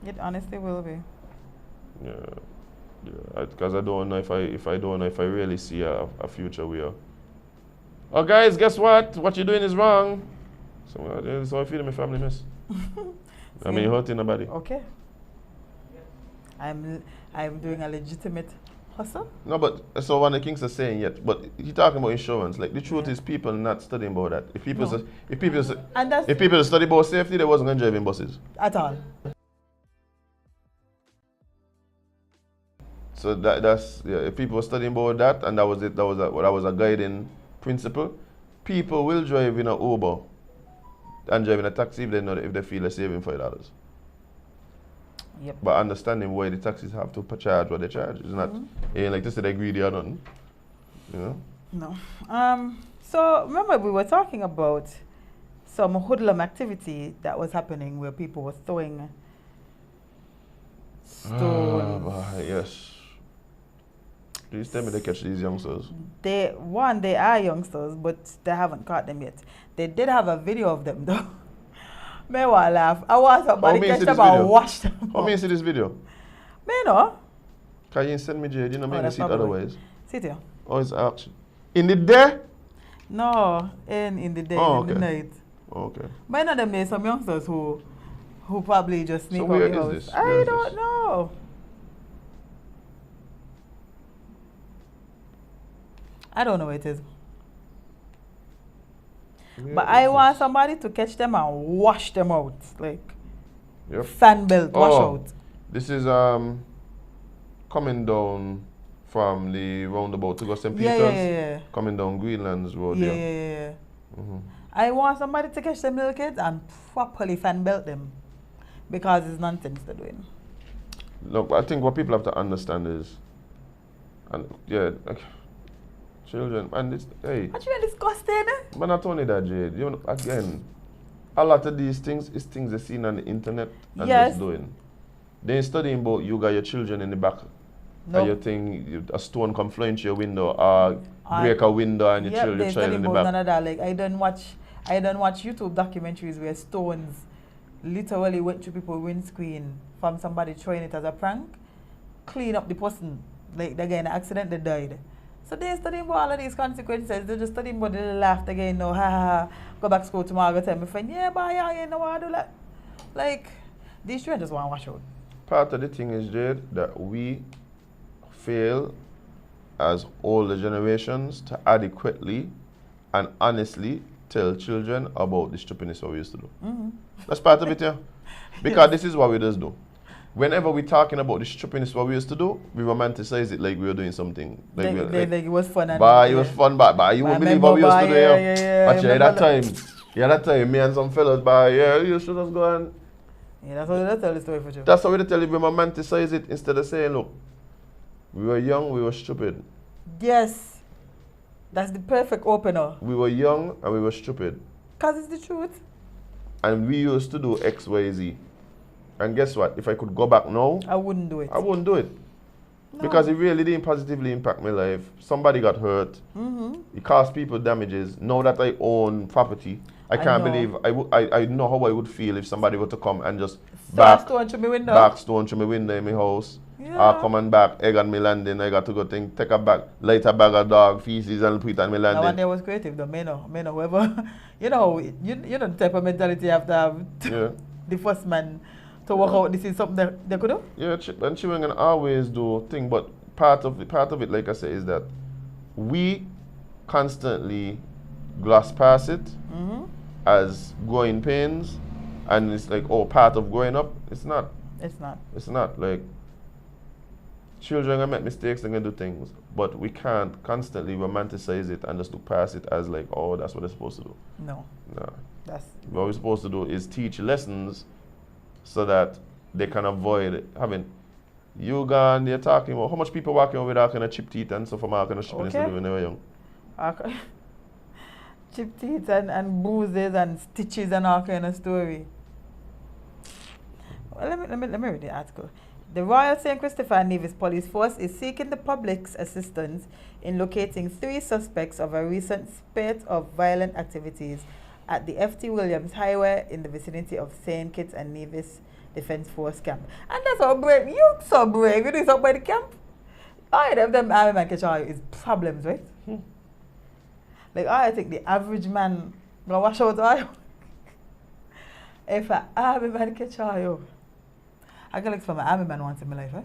It honestly will be. Yeah, because I don't know if I really see a future where. Oh, guys, guess what? What you're doing is wrong. So I feel my family miss. I mean, you're hurting nobody. Okay. I'm doing a legitimate hustle. No, but so one of the Kings are saying yet, but he talking about insurance. Like the truth Yeah. is, people not studying about that. If people, No. And that's if people study about safety, they wasn't gonna drive in buses. at all. So that's yeah. If people were studying about that, and that was it, that was a guiding principle. People will drive in an Uber and drive in a taxi if they feel they're saving $5. Yep. But understanding why the taxis have to charge what they charge is not ain't like to say they're greedy or nothing. You know. No. So remember we were talking about some hoodlum activity that was happening where people were throwing stones. Yes. Please tell me they catch these youngsters. They are youngsters, but they haven't caught them yet. They did have a video of them though. May I laugh. I want somebody me catch see them this and video? wash them. How me see this video? May no. Can you send me Jade? You know, make me that's see it probably- otherwise. Sit here. Oh, it's action. In the day? No, in the day, Oh, in the okay. night. Okay. Many of them there's some youngsters who probably just sneak So out where the is house. this? Where I is don't this? know. I don't know where it is. Where But is I want this? somebody to catch them and wash them out. Like Yep. fan belt, wash Oh. out. This is coming down from the roundabout to go St. Peter's. Yeah. Coming down Greenlands Road Yeah, there. yeah, yeah. Mhm. I want somebody to catch them little kids and properly fan belt them. Because it's nonsense they're doing. Look, I think what people have to understand is, and yeah, like, children, and this, hey, Aren't you disgusting? but not only that, Jade, you know, again, a lot of these things is things they're seeing on the internet and Yes. just doing. They ain't studying about you got your children in the back. No. And you think a stone come fly into your window or I- break a window and your Yep, child, they your child study in the about none back. of that. Like I don't watch YouTube documentaries where stones literally went through people's windscreen from somebody throwing it as a prank, clean up the person. Like they get in an accident, they died. So they're studying about all of these consequences. They're just studying about the laugh again, no, ha ha ha. Go back to school tomorrow, go tell my friend, yeah, boy, yeah, you know what I do that. Like, these children just want to wash out. Part of the thing is, Jade, that we fail as older generations to adequately and honestly tell children about the stupidness what we used to do. That's part of it, yeah. Because this is what we just do. Whenever we're talking about the stupidness what we used to do, we romanticize it like we were doing something. Like, Like it was fun. And but it was fun, but you I wouldn't believe what we used to do, remember, yeah. yeah, Actually, remember that time, me and some fellas, you should just go and... Yeah, that's what they tell the story for you. That's how we tell you, we romanticize it instead of saying, look, we were young, we were stupid. Yes. That's the perfect opener. We were young and we were stupid. Because it's the truth. And we used to do X, Y, Z. And guess what? If I could go back now, I wouldn't do it. I wouldn't do it. No. Because it really didn't positively impact my life. Somebody got hurt. It caused people damages. Now that I own property, I can't know. believe, I know how I would feel if somebody were to come and just Start stone through my window. back stone through my window in my house. Yeah. Or come and back, egg on my landing. I got to go take a bag, light a bag of dog feces and put it on my That one landing. there was creative though. Me know whoever. you know the type of mentality you have to have. Yeah. The first man to work out this is something that they could do. Yeah, and children can always do thing, but part of it, like I say, is that we constantly gloss past it as growing pains, and it's like, oh, part of growing up. It's not. It's not. It's not. Like, children can make mistakes, they can do things, but we can't constantly romanticize it and just look past it as like, oh, that's what they're supposed to do. No. Nah. That's What we're supposed to do is teach lessons so that they can avoid having you gone, they're talking about how much people walking over with all kind of chip teeth and stuff from all kind of stupidness Okay. they do when they were young. chip teeth and bruises and stitches and all kind of story. Well, let me read the article. The Royal St. Christopher Nevis Police Force is seeking the public's assistance in locating 3 suspects of a recent spate of violent activities at the F.T. Williams Highway in the vicinity of St. Kitts and Nevis Defence Force Camp. And that's so brave. You so brave. You do something by the camp. All of them army man catch all is problems, right? Like, I think the average man gonna wash out all. If an army man catch all you. I can look for my army man once in my life, eh?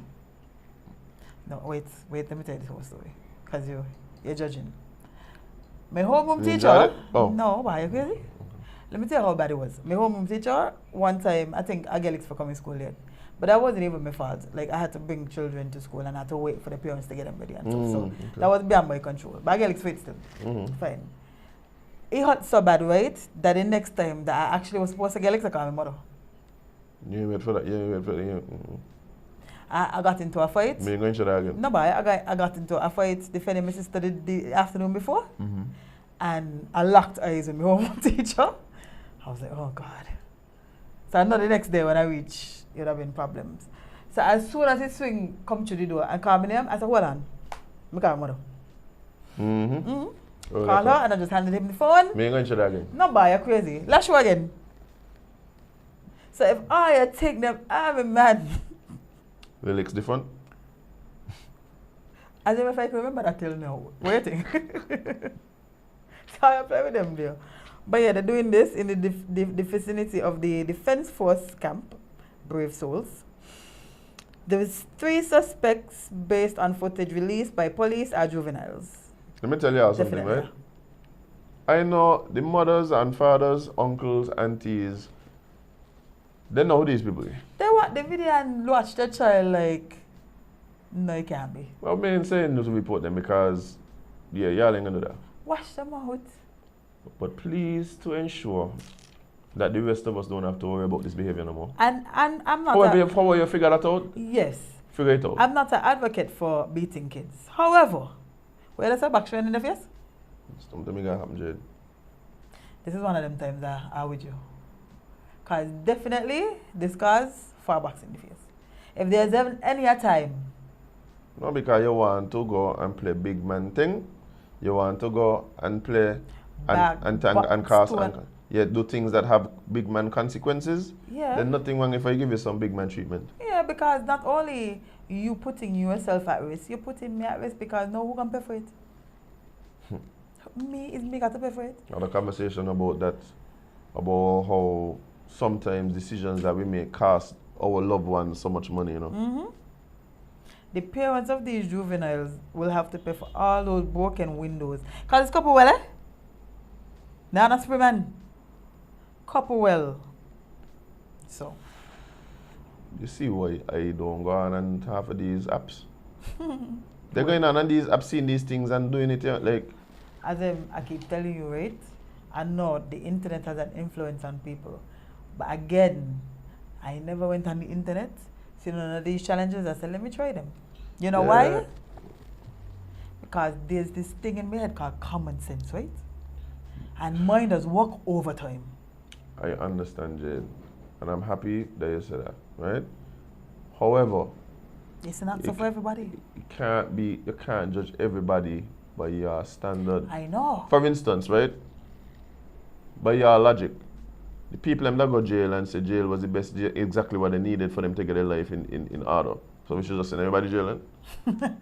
No, wait, let me tell you this whole story. Because you're judging. My homeroom You teacher. enjoyed it? Oh. No, why, you crazy? Let me tell you how bad it was. My homeroom teacher, one time, I think I get for coming to school late. But that wasn't even my fault. Like, I had to bring children to school and I had to wait for the parents to get them ready and stuff. So okay. that was beyond my control. But I get for it still. Fine. It hurt so bad, right? That the next time that I actually was supposed to get I call my mother. You wait for that. I got into a fight. Me going to that again. No, but I got into a fight defending my sister the afternoon before. And I locked eyes with my home teacher. I was like, oh God. So I know the next day when I reach, it would have been problems. So as soon as he swing come through the door and call me name, I said, hold on. I call my mother. Oh, Call her and I just handed him the phone. Me ain't going to that again. No boy, you're crazy. Let's show again. So if I take them, I'm a man. The lyrics different? As if I can remember that till now. Waiting. So I play with them there. But yeah, they're doing this in the vicinity of the Defense Force camp, Brave Souls. There was 3 suspects based on footage released by police are juveniles. Let me tell you something, Definitely. right? I know the mothers and fathers, uncles, aunties, they know who these people are. They watch the video and watch the child like, no, it can't be. Well, me ain't saying to report them because, yeah, y'all ain't gonna do that. Wash them out. But please to ensure that the rest of us don't have to worry about this behavior no more. And I'm not. How you figure that out? Yes. Figure it out. I'm not an advocate for beating kids. However, where does a back in the face? Something gonna happen, Jade. This is one of them times that I with you. Because definitely this cause far back in the face. If there's ever any time. No, because you want to go and play big man thing. You want to go and play and cast and yeah, do things that have big man consequences. Yeah. Then nothing wrong if I give you some big man treatment. Yeah, because not only you putting yourself at risk, you're putting me at risk because no who can pay for it. Me got to pay for it. Another conversation about that, about how sometimes decisions that we make cost our loved ones so much money, you know. The parents of these juveniles will have to pay for all those broken windows. Because it's couple well, eh? Nah, not man. Couple well. So. You see why I don't go on and half of these apps? They're going on and these apps, seeing these things and doing it like. As I keep telling you, right? I know the internet has an influence on people. But again, I never went on the internet. See none of these challenges. I said, let me try them. You know why? Because there's this thing in my head called common sense, right? And mine does work overtime. I understand, Jade. And I'm happy that you said that, right? However, It's not so for everybody. you can't judge everybody by your standard. I know. For instance, right? By your logic, the people them that go jail and say jail was the best jail, exactly what they needed for them to get their life in order. So we should just send everybody jail then?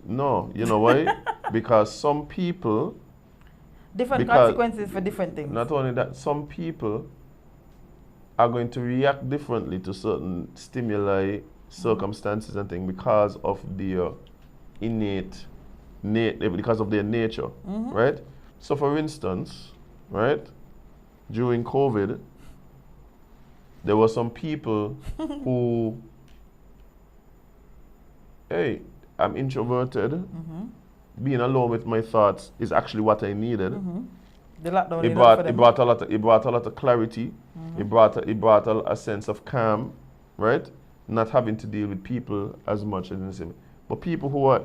No, you know why? Because some people... Different consequences for different things. Not only that, some people are going to react differently to certain stimuli, circumstances and things because of their because of their nature, right? So for instance, right, during COVID, there were some people who, hey, I'm introverted. Being alone with my thoughts is actually what I needed. The lockdown It brought a lot of clarity. It brought a sense of calm, right? Not having to deal with people as much as in the same. But people who are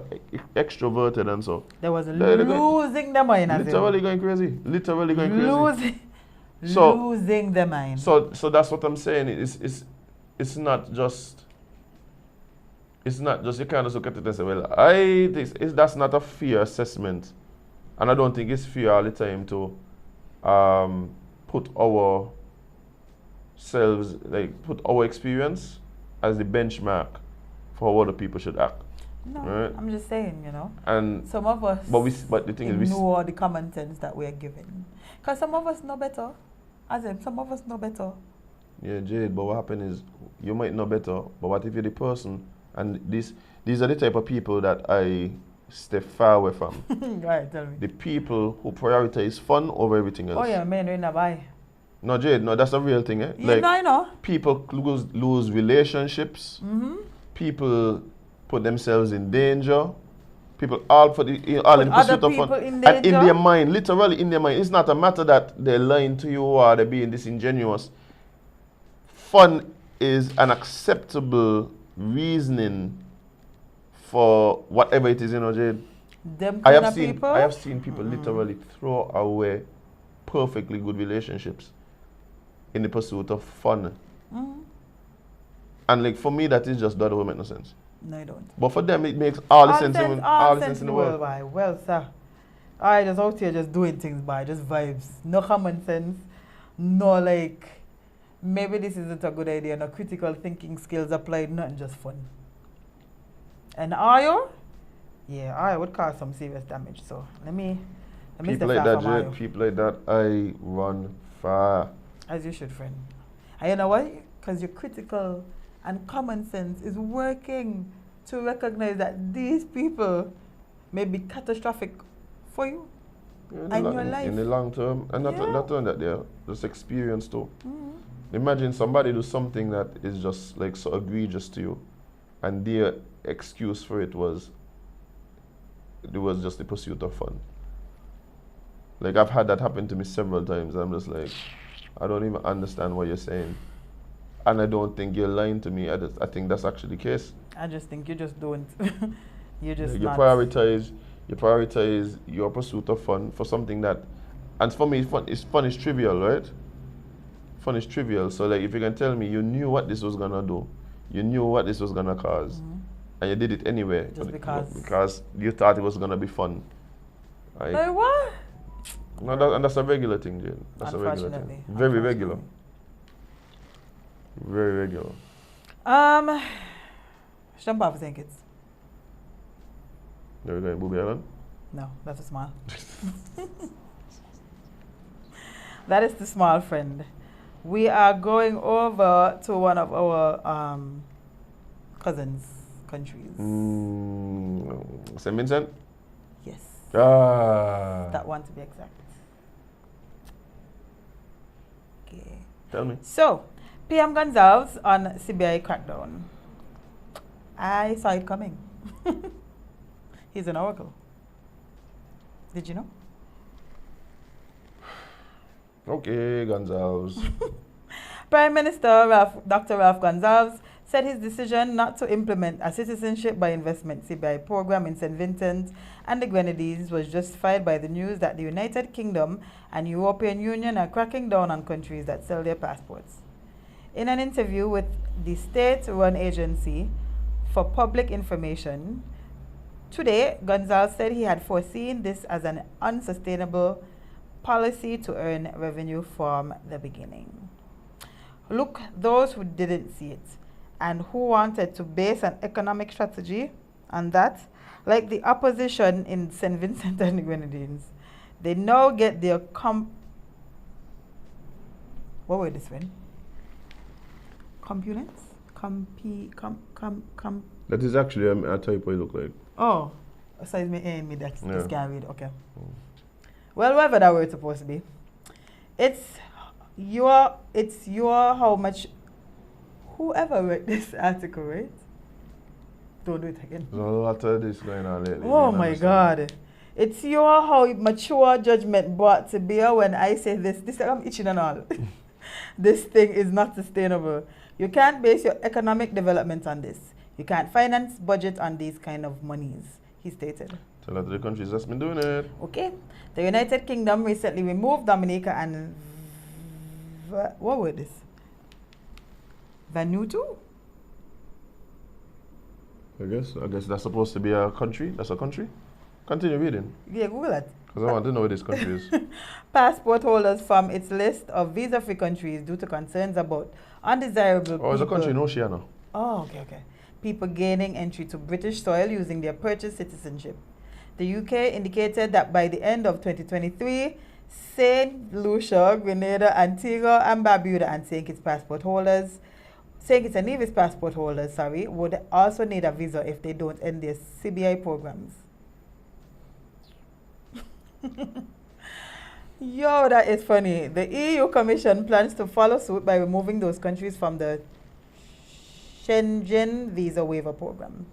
extroverted and so. There was losing their mind. Literally going crazy. Literally going crazy. Losing their mind. So that's what I'm saying. It's not just you can't just look at it and say, well, that's not a fair assessment. And I don't think it's fair all the time to put our experience as the benchmark for how other people should act. No, right? I'm just saying, you know. And some of us but the thing is ignore the common sense that we are given. Because some of us know better. Some of us know better. Yeah, Jade, but what happens is you might know better, but what if you're the person, and these are the type of people that I stay far away from. Right, tell me. The people who prioritize fun over everything else. Oh yeah, men in a buy. No, Jade, no, that's a real thing, eh? Yeah, no, I know. People lose relationships. People put themselves in danger. People all in pursuit of fun. And in their mind, literally in their mind, it's not a matter that they're lying to you or they're being disingenuous. Fun is an acceptable reasoning for whatever it is, you know, Jade. I have seen people literally throw away perfectly good relationships in the pursuit of fun. And like for me, that is just that don't make no sense. No, you don't. But for them, it makes all the sense in the world. Why? Well, sir, I just out here just doing things by just vibes. No common sense. No like, maybe this isn't a good idea. No critical thinking skills applied. Nothing, just fun. And are you? Yeah, I would cause some serious damage. So let me People step like far that, from Ayo. Jade, people like that, I run far. As you should, friend. And you know why? Because your critical and common sense is working to recognize that these people may be catastrophic for you and your life. In the long term, and not only that, they're just experience too. Mm-hmm. Imagine somebody do something that is just like so egregious to you, and their excuse for it was just the pursuit of fun. Like I've had that happen to me several times. I'm just like, I don't even understand what you're saying, and I don't think you're lying to me. I think that's actually the case. I just think you just don't. You just Like not. you prioritize your pursuit of fun for something that, and for me, fun is trivial, right? Fun is trivial. So like, if you can tell me you knew what this was gonna do, you knew what this was gonna cause, and you did it anyway, Just because. because you thought it was gonna be fun. Right? Like what? No, and that's a regular thing, Jade. That's a regular Unfortunately. thing. Very regular. Very regular. Jump off St. Kitts. There we go, Booby Island. No, that's a small. That is the small friend. We are going over to one of our cousins' countries. St. Vincent? Yes. That one to be exact. Okay. Tell me. So, PM Gonzalez on CBI crackdown. I saw it coming. He's an oracle. Did you know? Okay, Gonzalez. Prime Minister Dr. Ralph Gonzalez said his decision not to implement a citizenship by investment CBI program in St. Vincent and the Grenadines was justified by the news that the United Kingdom and European Union are cracking down on countries that sell their passports. In an interview with the state-run agency for public information, today, Gonzalez said he had foreseen this as an unsustainable policy to earn revenue from the beginning. Look, those who didn't see it and who wanted to base an economic strategy on that, like the opposition in St. Vincent and the Grenadines, they now get their what were this one? Compulence? That is actually a type what it look like. Oh, so it's me that this can't read. Okay. Well, whatever that word's supposed to be, it's your how much. Whoever wrote this article, right? Don't do it again. There's a lot of this going on lately. Oh my God. It's your how mature judgment brought to bear when I say this I'm itching and all. This thing is not sustainable. You can't base your economic development on this. You can't finance budget on these kind of monies, he stated. A lot of the countries that's been doing it. Okay. The United Kingdom recently removed Dominica and what were this? Vanuatu? I guess that's supposed to be a country. That's a country. Continue reading. Yeah, Google that. Because I want to know where this country is. Passport holders from its list of visa-free countries due to concerns about undesirable Oh, it's a people. country in Oceania. Oh, okay. People gaining entry to British soil using their purchased citizenship. The UK indicated that by the end of 2023, St. Lucia, Grenada, Antigua, and Barbuda and St. Kitts passport holders, St. Kitts and Nevis passport holders, would also need a visa if they don't end their CBI programs. Yo, that is funny. The EU Commission plans to follow suit by removing those countries from the Schengen visa waiver program.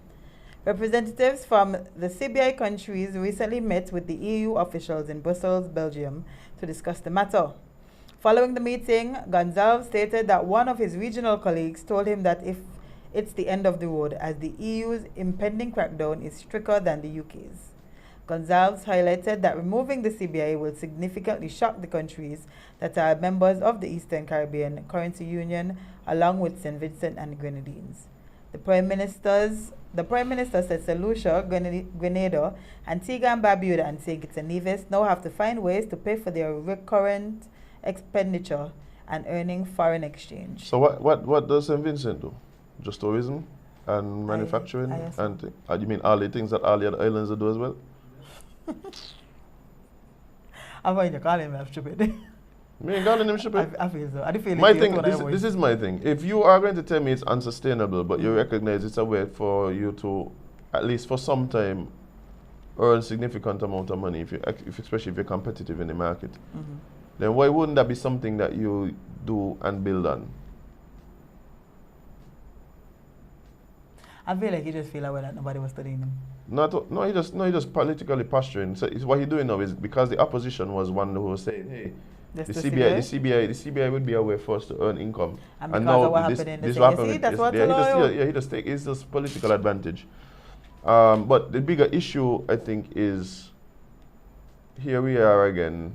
Representatives from the CBI countries recently met with the EU officials in Brussels, Belgium, to discuss the matter. Following the meeting, Gonzalez stated that one of his regional colleagues told him that if it's the end of the road, as the EU's impending crackdown is stricter than the UK's. Gonzalez highlighted that removing the CBI will significantly shock the countries that are members of the Eastern Caribbean Currency Union, along with St. Vincent and Grenadines. The Prime Minister said St. Lucia, Grenada, Antigua and Barbuda, and St. Kitts and Nevis now have to find ways to pay for their recurrent expenditure and earning foreign exchange. So what does St. Vincent do? Just tourism and manufacturing? And you mean all the things that all the other islands do as well? I'm going to call him stupid. Me ain't calling him stupid. I feel so. I feel My thing, this is my thing. If you are going to tell me it's unsustainable, but you recognize it's a way for you to, at least for some time, earn significant amount of money, especially if you're competitive in the market, then why wouldn't that be something that you do and build on? I feel like he just feel aware that nobody was studying him. No, he just politically posturing. So what he's doing now is because the opposition was one who was saying, hey, the CBI would be a way for us to earn income. And because now of what happened in the city, he's just political advantage. But the bigger issue, I think, is here we are again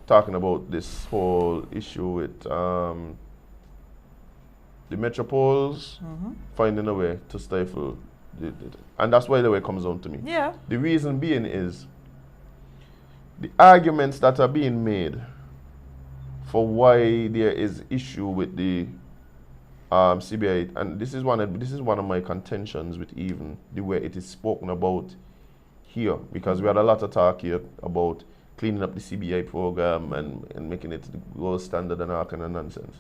talking about this whole issue with the metropoles finding a way to stifle and that's why the way it comes down to me. Yeah. The reason being is the arguments that are being made for why there is issue with the CBI, and this is one of my contentions with even the way it is spoken about here, because we had a lot of talk here about cleaning up the CBI program and making it the gold standard and all kind of nonsense.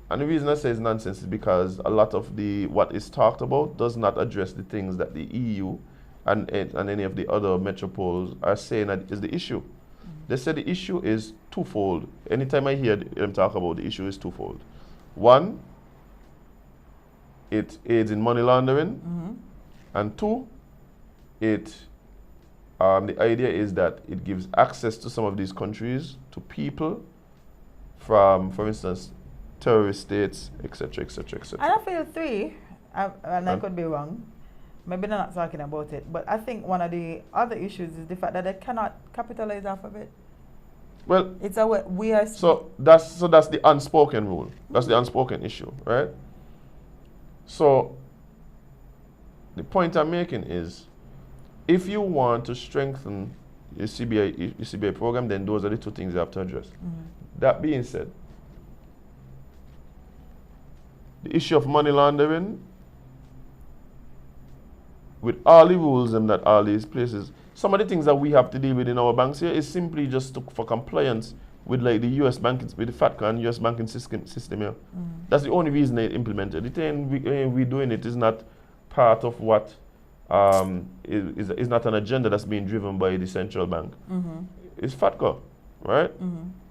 And the reason I say it's nonsense is because a lot of what is talked about does not address the things that the EU and any of the other metropoles are saying that is the issue. They say the issue is twofold. Anytime I hear them talk about the issue is twofold. One, it aids in money laundering, and two, the idea is that it gives access to some of these countries to people from, for instance, terrorist states, etc., etc., etc. And I feel three, and I could be wrong, maybe they're not talking about it, but I think one of the other issues is the fact that they cannot capitalize off of it. Well, it's a way we are. So that's the unspoken rule. That's the unspoken issue, right? So the point I'm making is, if you want to strengthen your CBI program, then those are the two things you have to address. That being said, the issue of money laundering, with all the rules and that all these places, some of the things that we have to deal with in our banks here is simply just for compliance with like the US banking, with the FATCA and US banking system here. That's the only reason they implemented it. And we doing it is not part of what is not an agenda that's being driven by the central bank. It's FATCA, right?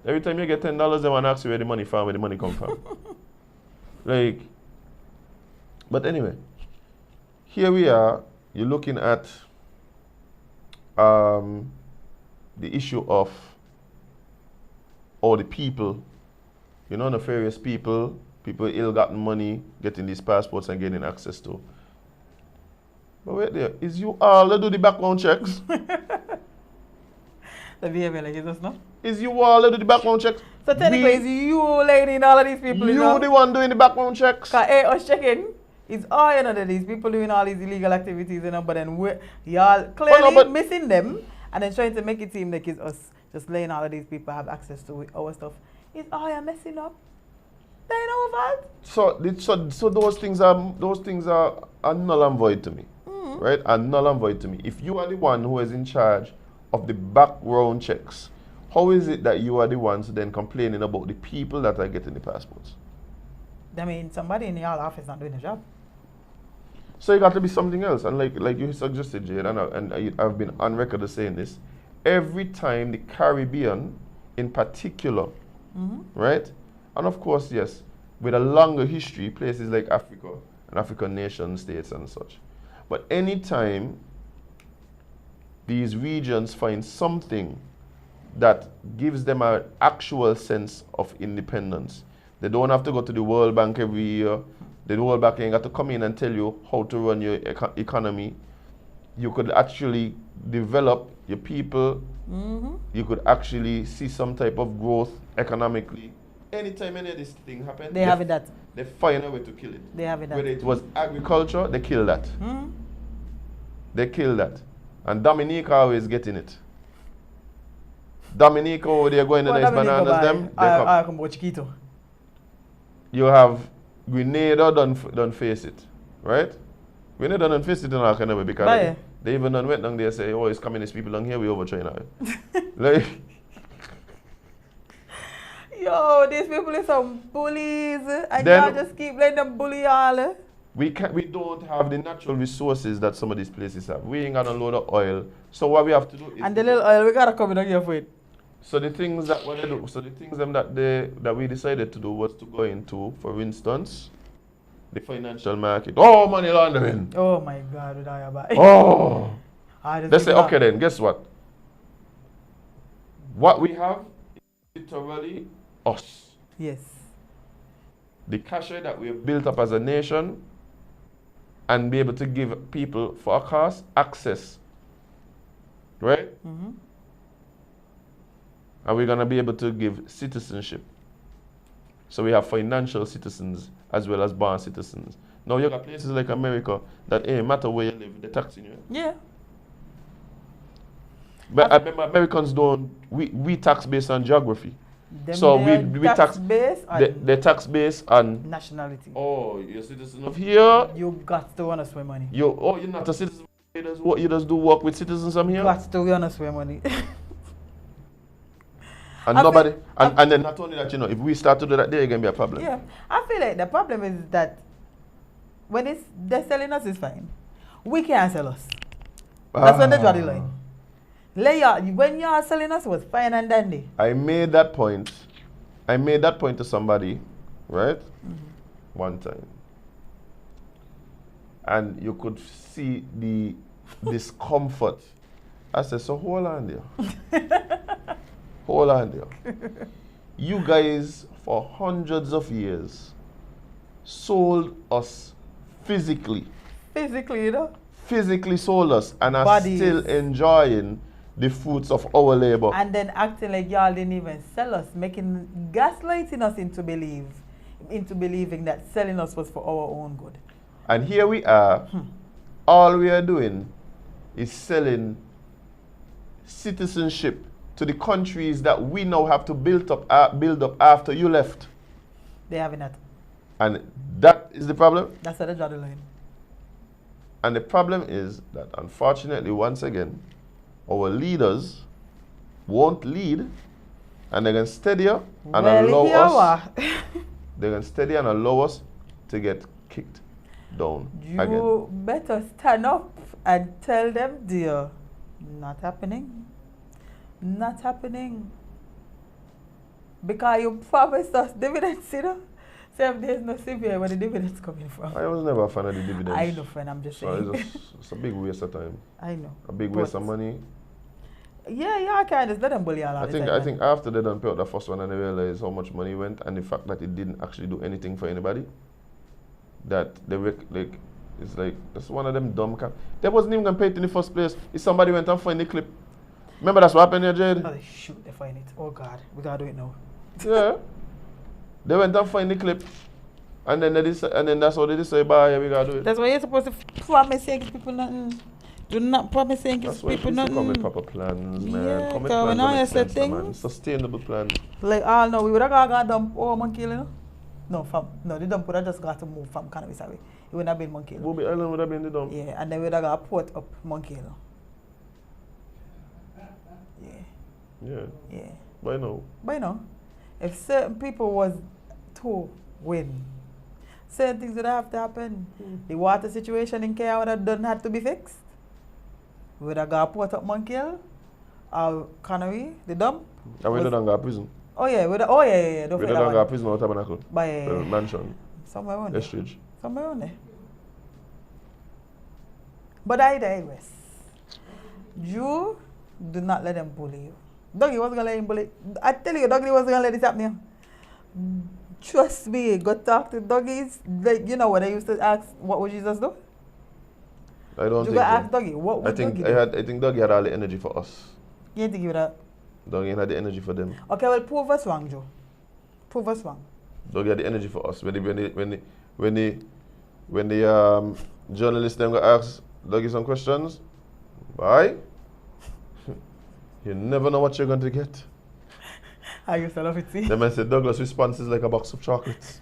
Every time you get $10, they want to ask you where the money from, where the money come from. Like, but anyway, here we are. You're looking at the issue of all the people, nefarious people ill-gotten money, getting these passports and getting access to. But wait there, is you all that do the background checks? The behavior like it's not. Is you all that do the background checks? So technically, it's you letting all of these people. You the one doing the background checks. Cause us checking. It's all that these people doing all these illegal activities, but then y'all clearly missing them, and then trying to make it seem like it's us just letting all of these people have access to our stuff. It's all you're messing up. They know about. So those things are null and void to me, right? Are null and void to me. If you are the one who is in charge of the background checks, how is it that you are the ones then complaining about the people that are getting the passports? I mean, somebody in your office not doing the job. So it got to be something else. And like you suggested, Jade, and I've been on record as saying this, every time the Caribbean in particular, right? And of course, yes, with a longer history, places like Africa and African nation states and such. But anytime these regions find something that gives them an actual sense of independence, they don't have to go to the World Bank every year. The World Bank ain't got to come in and tell you how to run your economy. you could actually develop your people. You could actually see some type of growth economically. Anytime any of this thing happens, They have it that. they find a way to kill it. They have it that. Whether it was agriculture, they kill that. They kill that. And Dominica always getting it. Dominica, over there going to nice bananas, them. They come. Come Chiquito. You have Grenada done face it, right? Grenada done face it in all kind of way because Bye. they even done went down there and say, oh, it's communist people down here, we over China. Like, Yo, these people are some bullies, and Then- y'all just keep letting them bully y'all. we don't have the natural resources that some of these places have. We ain't got a load of oil. So what we have to do is And the little oil, we gotta come in here for it. so the things that what they do, so the things them that we decided to do was to go into, for instance, the financial market. Oh, money laundering. Oh my God, would I about it? Oh. I just They give say, it up. okay then, guess what? What we have is literally us. Yes. The cachet that we have built up as a nation and be able to give people for a cost access. Right? And we're going to be able to give citizenship. So we have financial citizens as well as born citizens. Now you got places like America that ain't matter where you live, they're taxing you. Yeah. But I remember Americans don't, we tax based on geography. Them So they we are tax based on they tax based on, nationality. oh, you're a citizen of here. You got to want to swim money. You're not a citizen. You just do work with citizens from here. Got to want to swim money. And I nobody, feel- and then not only that, you know, if we start to do that, there's going to be a problem. Yeah. I feel like the problem is that when they're selling us is fine. We can't sell us. That's when they draw the line. When y'all selling us, it was fine and dandy. I made that point. I made that point to somebody, right? One time. And you could see the discomfort. I said, so hold on there. Hold on there. You guys, for hundreds of years, sold us physically. Physically, you know. Physically sold us and are Bodies. still enjoying the fruits of our labor. And then acting like y'all didn't even sell us, gaslighting us into believing that selling us was for our own good. And here we are, all we are doing is selling citizenship to the countries that we now have to build up after you left. They having that. And that is the problem. That's how they draw the line. And the problem is that, unfortunately, once again, our leaders won't lead, and they're going to steady and allow us. They're going to steady and allow us to get kicked down You again. better stand up and tell them, dear, not happening. Not happening. Because you promised us dividends, you know. 7 days no CPI where the dividends coming from. I was never a fan of the dividends. I know, friend, I'm just saying. So it's a big waste of time. I know. A big waste of money. Yeah, I can't just let them bully all I the think time. I think after they done pay out the first one and they realized how much money went and the fact that it didn't actually do anything for anybody, that they were like, it's like, it's one of them dumb they wasn't even gonna pay it in the first place. If somebody went and find the clip. Remember that's what happened here, Jade? Oh, shoot, they find it. Oh, God, we gotta do it now. Yeah. They went and find the clip. And then that's how they decide, bye, yeah, we gotta do it. That's why you're supposed to promise saying give people nothing. Do not promise saying give That's why people people come with nothing. proper plans, man. Yeah, Come with cause when plans I that make said sense, man. things- Sustainable plans. Like, all no, we would have got dump Monkey Hill, you know? No, the dump would have just got to move from Cannabis away. It wouldn't have been Monkey Hill. Bobby Island would have been the dump. Yeah, and then we would have got a port up Monkey Hill. Yeah, Yeah. yeah. Why no? But you know, if certain people was to win, certain things would have to happen. The water situation in Kenya would have done had to be fixed. We would have got a port up Monkey Hill, or Canary, the dump. And we Was- don't go to prison. Oh yeah, don't We forget don't that go to one. prison or tabernacle. But yeah, Mansion. somewhere on there. Estridge. Somewhere on there. But I digress. You do not let them bully you. Dougie wasn't gonna let him bully. I tell you, Dougie wasn't gonna let this happen. Trust me, go talk to Dougies. Like, you know what I used to ask, what would Jesus do? I don't You think got ask so. Dougie. What I would think Dougie do? I think Dougie had all the energy for us. You ain't think you would have? Dougie had the energy for them. Okay, well, prove us wrong, Joe. Prove us wrong. Dougie had the energy for us. When the journalists then go ask Dougie some questions, bye. You never know what you're going to get. I used to love it, see? The man said Douglas' response is like a box of chocolates.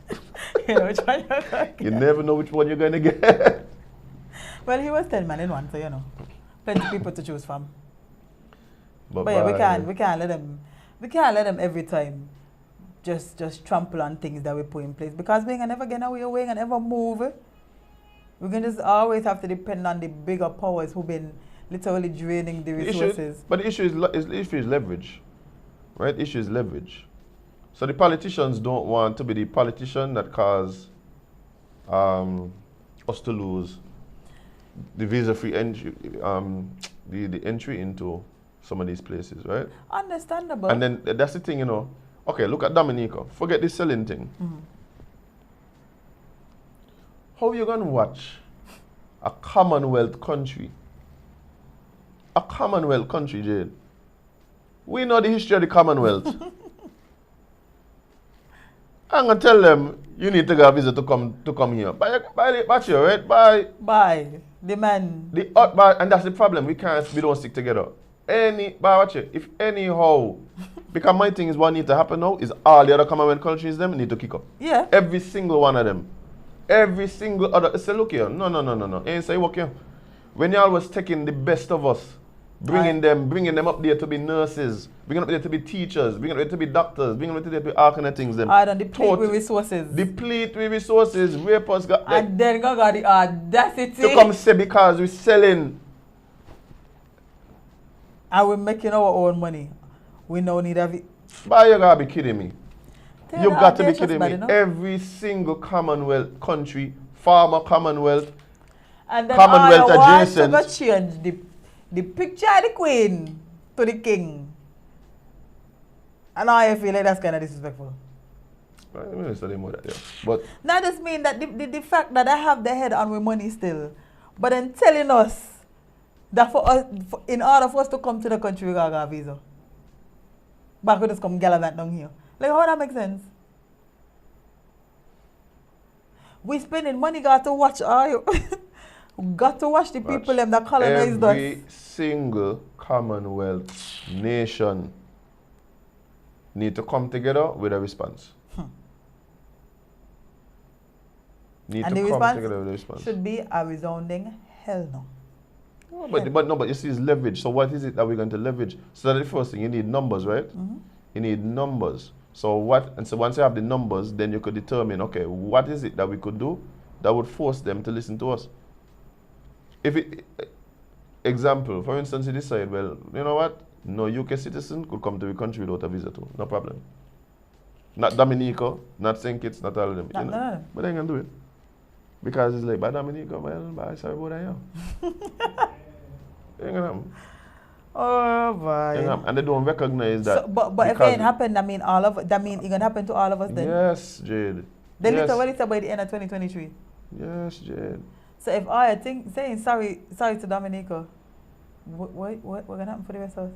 You know which one you're going You never know which one you're going to get. Well, he was 10 man in one, so you know. Plenty people to choose from. But Yeah, bye. we can't let them every time just trample on things that we put in place, because we ain't gonna never get away, we ain't gonna never move. We're gonna just always have to depend on the bigger powers who've been literally draining the resources. But the issue is leverage, right? The issue is leverage. So the politicians don't want to be the politician that cause us to lose the visa-free entry, the entry into some of these places, right? Understandable. And then that's the thing, you know. Okay, look at Dominica. Forget the selling thing. How you gonna watch a Commonwealth country? A Commonwealth country, Jade. We know the history of the Commonwealth. I'm gonna tell them you need to go visit to come here. Buy here, right? Bye. The man. And that's the problem. We don't stick together. If anyhow, because my thing is what need to happen now is all the other Commonwealth countries them need to kick up. Yeah. Every single one of them. Every single other. Say, look here. No. Ain't say work here. When y'all was taking the best of us, bringing them up there to be nurses, bringing them up there to be teachers, bringing them up there to be doctors, bringing them up there to be all kind of things. Them. And deplete with resources. Deplete with resources. Rape us. And then got the audacity. To come say because we're selling. And we're making our own money. We no need of it. But you gotta be kidding me. Tell You the got to be audacious kidding body, me. no? Every single Commonwealth country, former Commonwealth, And then Commonwealth I want adjacent. to go change the picture of the queen to the king. And I feel like that's kind of disrespectful. I don't know study more that, yeah. But That just mean that the fact that I have the head on with money still, but then telling us that in order for us to come to the country, we gotta get a visa. But we just come gallivant down here. Like, how that make sense? We spending money, got to watch got to watch the people them that colonized us. every single Commonwealth nation need to come together with a response. Need And to the come response together with a response. should be a resounding hell no. No, but you see, it's leverage. So what is it that we're going to leverage? So that the first thing, you need numbers, right? You need numbers. So once you have the numbers, then you could determine, okay, what is it that we could do that would force them to listen to us? Example, for instance, you decide, well, you know what? No UK citizen could come to the country without a visa too. No problem. Not Dominica, not St. Kitts, not all of them. Not none of them. But they ain't gonna do it. Because it's like, by Dominica, well, sorry about that, yeah. Ain't gonna happen. Oh boy. And they don't recognize that. So, but if it ain't happened, it gonna happen to all of us then. Yes, Jade. They yes. literally said by the end of 2023. Yes, Jade. So if I think saying sorry to Dominica, what gonna happen for the rest of us?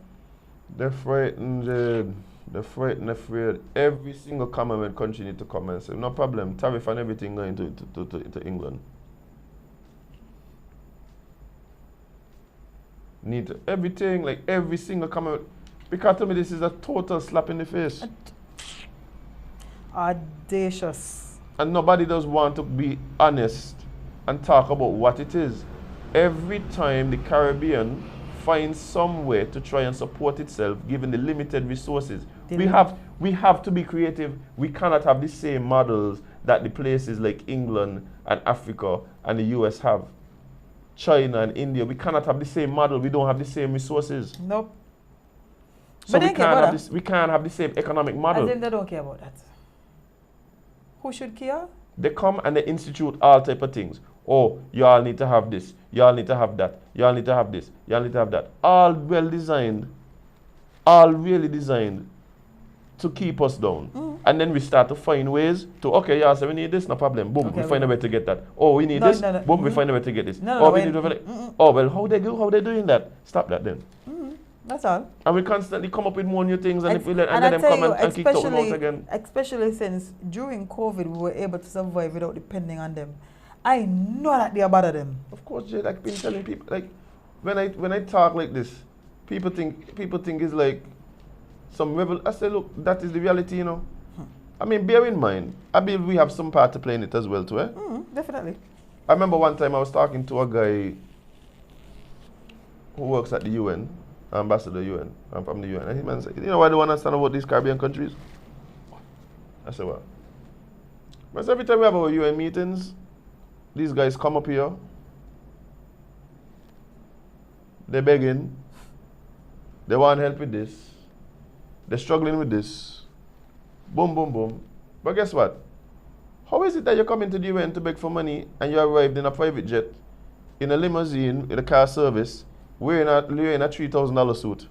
They're frightened, Jade. They're frightened, afraid. Every single Commonwealth country need to come and say, no problem, tariff and everything going to England. Need to, everything, like every single Commonwealth. Because to me, this is a total slap in the face. Audacious. And nobody does want to be honest and talk about what it is. Every time the Caribbean finds some way to try and support itself, given the limited resources, we have to be creative. We cannot have the same models that the places like England and Africa and the US have. China and India, we cannot have the same model. We don't have the same resources. Nope. So But we they care about that. we can't have the same economic model. As in they don't care about that. Who should care? They come and they institute all type of things. Oh, y'all need to have this. Y'all need to have that. Y'all need to have this. Y'all need to have that. All well designed. All really designed to keep us down. And then we start to find ways to, okay, yeah, so we need this, no problem. Boom, Okay, we find a way to get that. Oh, we need No, this. no, no. Boom, we find a way to get this. No, oh, no, we wait. need to oh, well, how they doing that? Stop that then. That's all. And we constantly come up with more new things, and if we let, And let I them tell come you, and kick them out again. especially since during COVID we were able to survive without depending on them. I know that they are bother them. Of course, Jade, like been telling people, like when I talk like this, people think it's like some rebel. I say, look, that is the reality, you know. I mean, bear in mind, I believe we have some part to play in it as well, too. Eh? Definitely. I remember one time I was talking to a guy who works at the UN, ambassador UN. I'm from the UN, and he man said, you know why I don't understand about these Caribbean countries? I said, what? Because every time we have our UN meetings, these guys come up here, they're begging, they want help with this, they're struggling with this, boom, boom, boom. But guess what? How is it that you come into the UN to beg for money and you arrived in a private jet, in a limousine, with a car service, wearing a $3,000 suit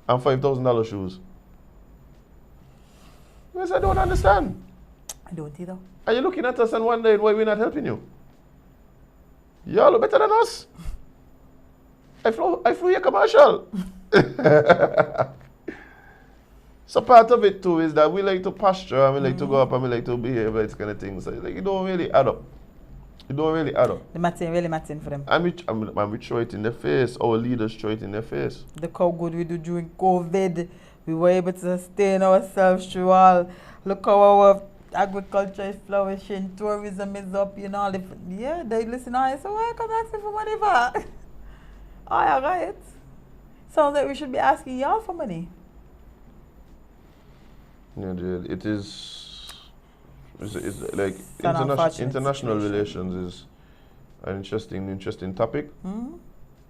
and $5,000 shoes? Yes, I don't understand. I don't either. Are you looking at us and wondering why we're not helping you? Y'all look better than us. I flew your commercial. So part of it too is that we like to posture and we like to go up and we like to behave like this kind of thing. So like, it don't really add up. It don't really add up. The matching really matching for them. And we throw it in their face. Our leaders throw it in their face. Look how good we do during COVID. We were able to sustain ourselves through all. Look how our agriculture is flourishing, tourism is up, you know. Yeah, they listen. I say, why come asking for money for? Oh, yeah, right. Sounds like we should be asking y'all for money. Yeah, Jade, it's like It's an unfortunate international situation. relations is an interesting topic.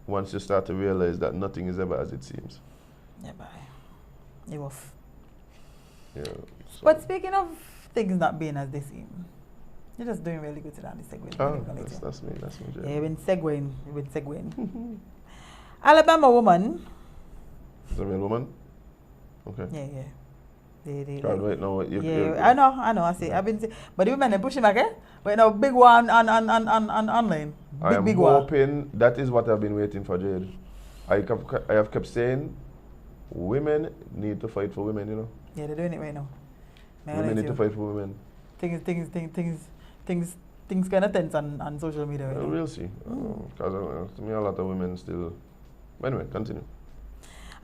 Once you start to realize that nothing is ever as it seems. Yeah, bye. You off. Yeah. So. But speaking of things not being as they seem, you're just doing really good today on the segue. That's me, Jade. Yeah, you've been segueing. Alabama woman. Is a real woman? Okay. Yeah. Right now, I know. I see. I've been, but the women are pushing back, eh? But now big one on online. Big one. I'm hoping that is what I've been waiting for, Jade. I have kept saying, women need to fight for women, you know. Yeah, they're doing it right now. Women need to fight for women. Things kind of tense on social media right now. We'll see. Because to me, a lot of women still. Anyway, continue.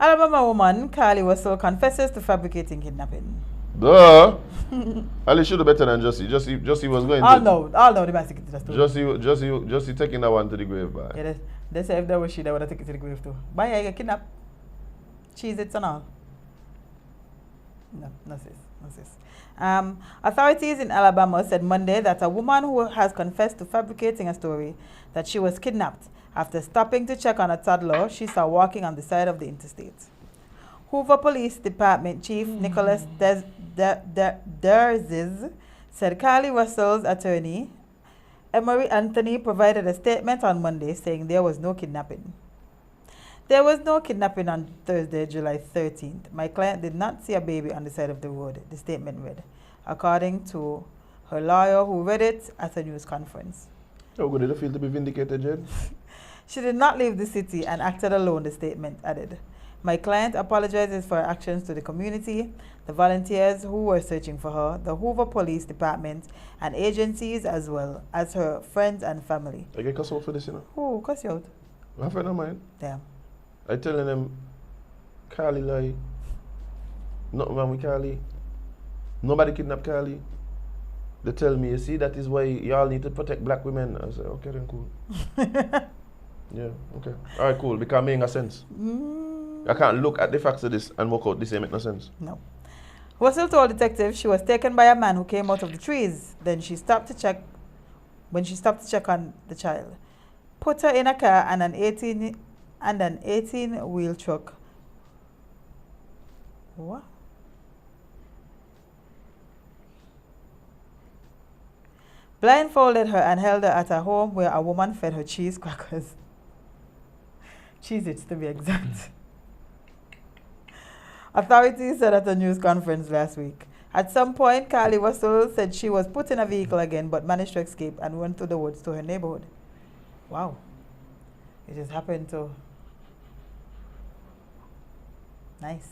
Alabama woman Carly Russell confesses to fabricating kidnapping. Duh! Ali should have better than Jussie. Jussie was going All to. know the basic just Jussie taking that one to the grave, boy. Yeah, they say if there was she, they would have taken it to the grave too. But yeah, you get kidnapped. Cheese it and all. No sis. Authorities in Alabama said Monday that a woman who has confessed to fabricating a story that she was kidnapped after stopping to check on a toddler she saw walking on the side of the interstate. Hoover Police Department Chief Nicholas Derzis said Carly Russell's attorney, Emery Anthony, provided a statement on Monday saying there was no kidnapping. There was no kidnapping on Thursday, July 13th. My client did not see a baby on the side of the road, the statement read, according to her lawyer who read it at a news conference. How good did it feel to be vindicated, Jade? She did not leave the city and acted alone, the statement added. My client apologizes for her actions to the community, the volunteers who were searching for her, the Hoover Police Department, and agencies as well as her friends and family. I get cussed out for this, you know. Who cuss you out? My friend of mine. Damn. I telling them, Carly lie. Nothing wrong with Carly. Nobody kidnapped Carly. They tell me, you see, that is why y'all need to protect black women. I say, okay, then cool. Yeah, okay. All right, cool. Because it makes sense. I can't look at the facts of this and work out this ain't make no sense. No. Russell told detectives she was taken by a man who came out of the trees. Then she stopped to check. When she stopped to check on the child, put her in a car and an 18-wheel truck. What? Blindfolded her and held her at her home where a woman fed her cheese crackers. Cheez-Its to be exact. Authorities said at a news conference last week. At some point, Carly Russell said she was put in a vehicle again but managed to escape and went through the woods to her neighborhood. Wow. It just happened to... Nice.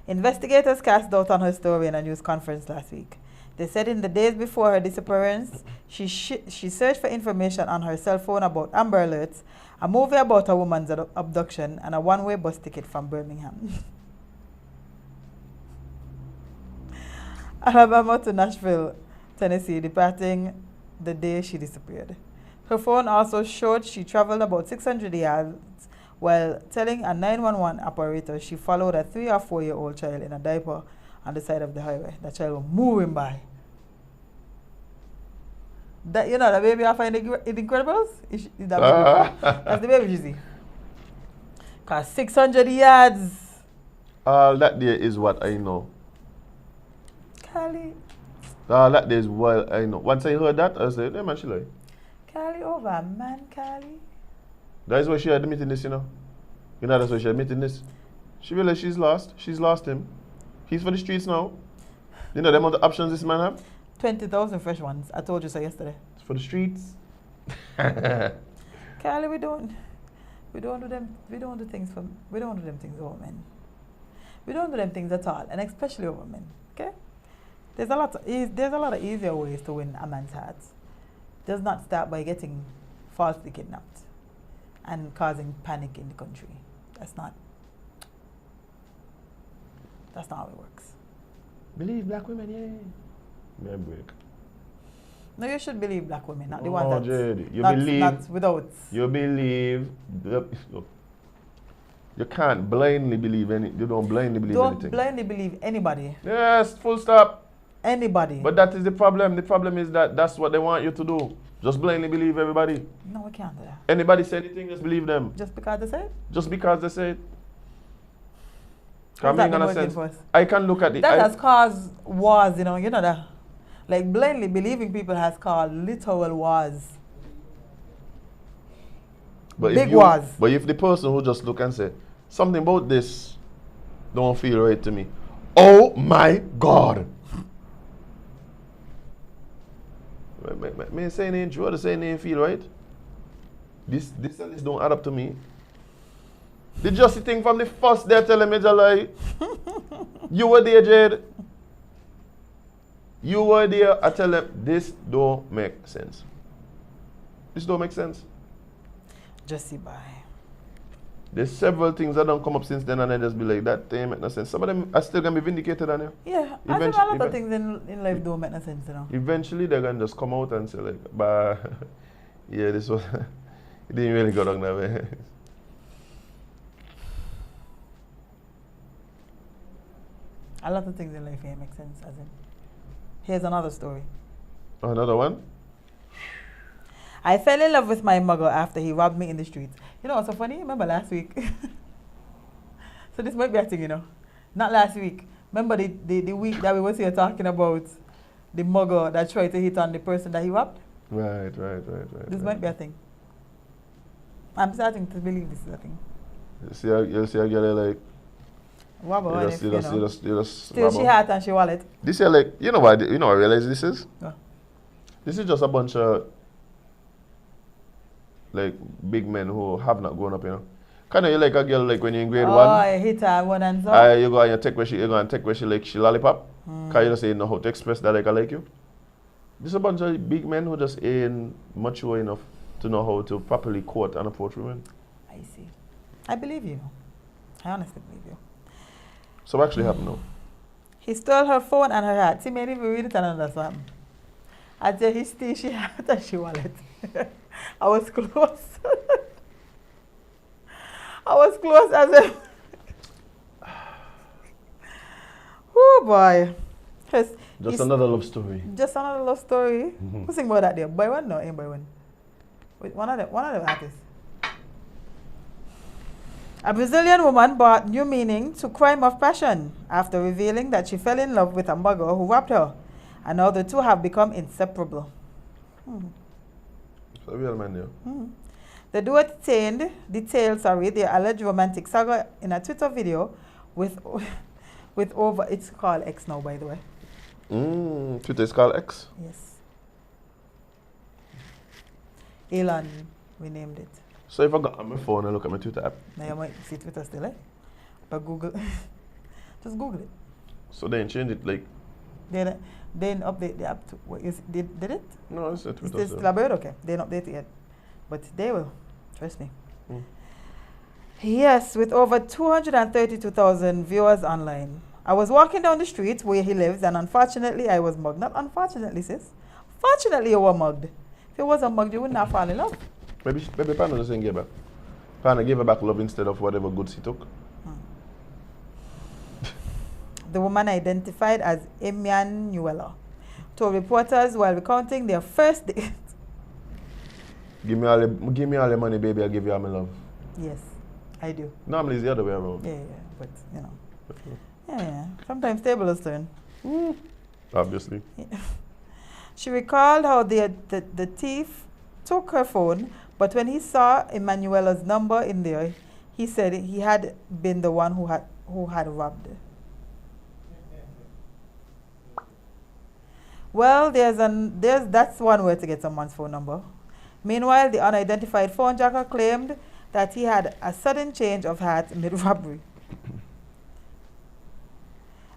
Investigators cast doubt on her story in a news conference last week. They said in the days before her disappearance, she searched for information on her cell phone about Amber Alerts, a movie about a woman's abduction, and a one-way bus ticket from Birmingham. Alabama to Nashville, Tennessee, departing the day she disappeared. Her phone also showed she traveled about 600 yards while telling a 911 operator she followed a 3 or 4-year-old child in a diaper on the side of the highway. The child was moving by. That, you know, the baby I find in Incredibles? Is that baby? That's the baby you see. Because 600 yards. All that there is what I know. Cali. All that there is what I know. Once I heard that, I said, hey man, she like. Cali over man, Cali. That is why she admitting this, you know. You know, that's why she admitting this. She realized she's lost. She's lost him. He's for the streets now. You know, the amount of options this man have? 20,000 fresh ones. I told you so yesterday. It's for the streets. Cali, we don't do them things over men. We don't do them things at all, and especially over men. Okay? There's a lot of easier ways to win a man's heart. Does not start by getting falsely kidnapped and causing panic in the country. That's not how it works. Believe black women, yeah. May break. No, you should believe black women, not the ones that Jade, you not, believe. not without. You believe. Look, you can't blindly believe You don't blindly believe anything. Don't blindly believe anybody. Yes, full stop. Anybody. But that is the problem. The problem is that that's what they want you to do. Just blindly believe everybody. No, we can't do that. Anybody say anything, just believe them. Just because they say it? Just because they say it. How's that been in a working sense, for us? I can look at the... That has caused wars, you know that. Like blindly believing people has caused literal wars. Big wars. But if the person who just look and say, something about this don't feel right to me. Oh my God. Me saying ain't true, the saying ain't feel right. This and this don't add up to me. The just thing from the first day telling me to lie. You were there, Jade. You were there, I tell them, this don't make sense. This don't make sense. Just see by. There's several things that don't come up since then and I just be like, that thing make no sense. Some of them are still going to be vindicated on you. Yeah, I think a lot of things in life don't make no sense, you know. Eventually they're going to just come out and say like, bah, yeah, this was, it didn't really go down that way. A lot of things in life here make sense, Azem. Here's another story. Another one? I fell in love with my mugger after he robbed me in the streets. You know what's so funny? Remember last week? So this might be a thing, you know. Not last week. Remember the week that we was here talking about the mugger that tried to hit on the person that he robbed? Right. This might be a thing. I'm starting to believe this is a thing. You see a girl like, Still Still she hat and she wallet. This is like, you know what I realize this is? What? This is just a bunch of like big men who have not grown up, you know. Kind of you like a girl like when you're in grade 1. Oh, I hit her one and so. You go and you take where she like she lollipop. Cause you just ain't know how to express that like I like you. This is a bunch of big men who just ain't mature enough to know how to properly court and approach women. I see. I believe you. I honestly believe you. So what actually happened now? He stole her phone and her hat. She made even read it and understand. I said he stole she hat and she wallet. I was close. I was close as a... Oh boy. Just another love story. Just another love story. Who sing about that there? By one? No, ain't by one. Wait, one of the artists. A Brazilian woman brought new meaning to crime of passion after revealing that she fell in love with a mugger who robbed her, and now the two have become inseparable. It's a real man, yeah. The duo detailed their alleged romantic saga in a Twitter video with With over, it's called X now, by the way. Twitter is called X. Yes. Elon, we named it. So if I got on my phone and look at my Twitter app, Now you might see Twitter still, eh? But Google, just Google it. so then change it like, Then update the app to, what is, did it? no, it's a Is Twitter. this still. still about? Okay, they didn't update it yet. But they will, trust me. Mm. Yes, with over 232,000 viewers online. I was walking down the street where he lives and unfortunately I was mugged. Not unfortunately, sis. Fortunately you were mugged. If you wasn't mugged, you would not fall in love. Maybe Panda doesn't give back. Panda gave her back love instead of whatever goods he took. The woman identified as Emmanuela told reporters while recounting their first date. Give me all the money, baby. I'll give you all my love. Yes, I do. Normally it's the other way around. Yeah, but you know. Yeah. Sometimes tables turn. Obviously. She recalled how the thief took her phone, but when he saw Emanuela's number in there, he said he had been the one who had robbed her. Well, that's one way to get someone's phone number. Meanwhile, the unidentified phone jacker claimed that he had a sudden change of heart mid-robbery.